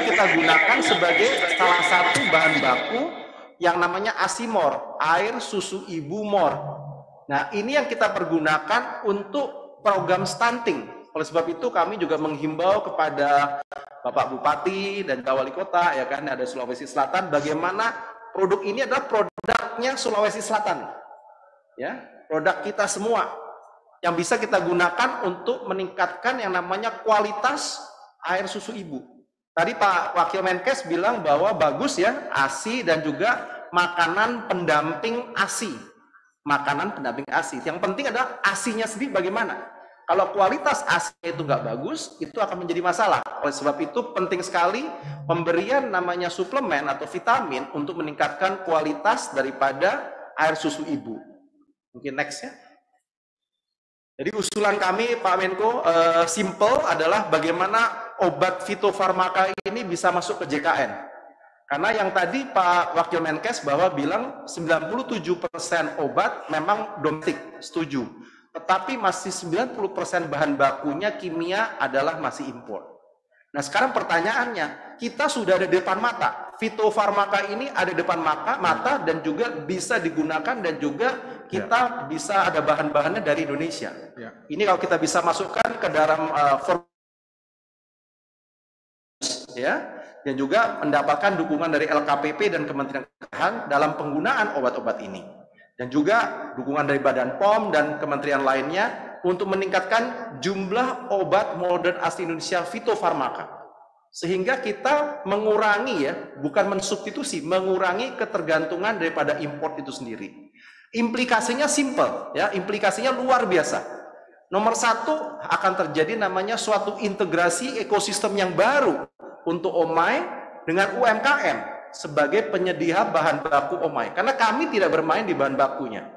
kita gunakan sebagai salah satu bahan baku yang namanya asimor, air susu ibu mor. Nah, ini yang kita pergunakan untuk program stunting. Oleh sebab itu kami juga menghimbau kepada Bapak Bupati dan Wali Kota, ya kan, ada Sulawesi Selatan, bagaimana produk ini adalah produknya Sulawesi Selatan. Ya, produk kita semua yang bisa kita gunakan untuk meningkatkan yang namanya kualitas air susu ibu. Tadi Pak Wakil Menkes bilang bahwa bagus ya, ASI dan juga makanan pendamping ASI. Makanan pendamping ASI. Yang penting adalah ASI-nya sendiri bagaimana. Kalau kualitas ASI itu nggak bagus, itu akan menjadi masalah. Oleh sebab itu penting sekali pemberian namanya suplemen atau vitamin untuk meningkatkan kualitas daripada air susu ibu. Mungkin next ya. Jadi usulan kami Pak Menko simple adalah bagaimana obat fitofarmaka ini bisa masuk ke JKN. Karena yang tadi Pak Wakil Menkes bahwa bilang 97% obat memang domestik, setuju. Tetapi masih 90% bahan bakunya kimia adalah masih impor. Nah, sekarang pertanyaannya, kita sudah ada di depan mata. Fitofarmaka ini ada di depan mata dan juga bisa digunakan dan juga kita bisa ada bahan-bahannya dari Indonesia. Ya. Ini kalau kita bisa masukkan ke dalam ya, dan juga mendapatkan dukungan dari LKPP dan Kementerian Kesehatan dalam penggunaan obat-obat ini. Dan juga dukungan dari Badan POM dan kementerian lainnya untuk meningkatkan jumlah obat modern asli Indonesia fitofarmaka. Sehingga kita mengurangi bukan mensubstitusi, mengurangi ketergantungan daripada impor itu sendiri. Implikasinya simple, implikasinya luar biasa. Nomor satu, akan terjadi namanya suatu integrasi ekosistem yang baru untuk OMAI dengan UMKM sebagai penyedia bahan baku OMAI. Karena kami tidak bermain di bahan bakunya.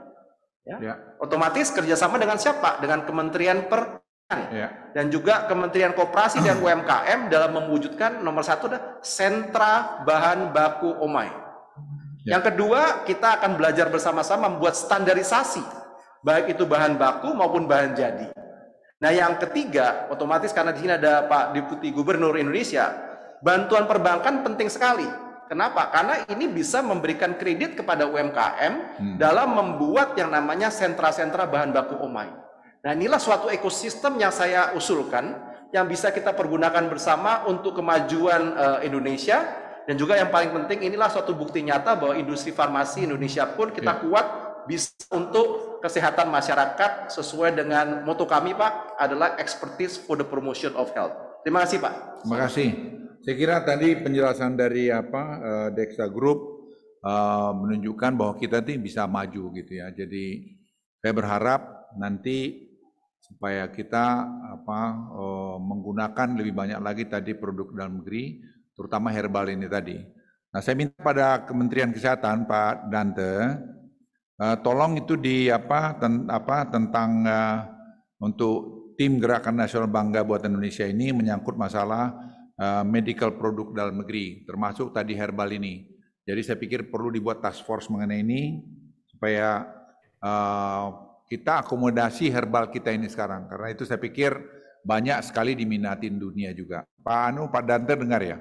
Otomatis kerjasama dengan siapa? Dengan Kementerian Pertanian dan juga Kementerian Koperasi dan UMKM dalam mewujudkan nomor satu adalah sentra bahan baku OMAI. Yang kedua, kita akan belajar bersama-sama membuat standarisasi, baik itu bahan baku maupun bahan jadi. Nah, yang ketiga, otomatis karena di sini ada Pak Deputi Gubernur Indonesia, bantuan perbankan penting sekali. Kenapa? Karena ini bisa memberikan kredit kepada UMKM dalam membuat yang namanya sentra-sentra bahan baku OMAI. Nah, inilah suatu ekosistem yang saya usulkan yang bisa kita pergunakan bersama untuk kemajuan Indonesia. Dan juga yang paling penting, inilah suatu bukti nyata bahwa industri farmasi Indonesia pun kita kuat bisa untuk kesehatan masyarakat sesuai dengan moto kami, Pak, adalah expertise for the promotion of health. Terima kasih, Pak. Terima kasih. Saya kira tadi penjelasan dari Dexa Group menunjukkan bahwa kita ini bisa maju gitu ya. Jadi saya berharap nanti supaya kita menggunakan lebih banyak lagi tadi produk dalam negeri, terutama herbal ini tadi. Nah, saya minta pada Kementerian Kesehatan, Pak Dante, tolong itu tentang untuk tim Gerakan Nasional Bangga Buatan Indonesia ini menyangkut masalah medical produk dalam negeri, termasuk tadi herbal ini. Jadi saya pikir perlu dibuat task force mengenai ini supaya kita akomodasi herbal kita ini sekarang. Karena itu saya pikir banyak sekali diminatin dunia juga. Pak Dante dengar ya?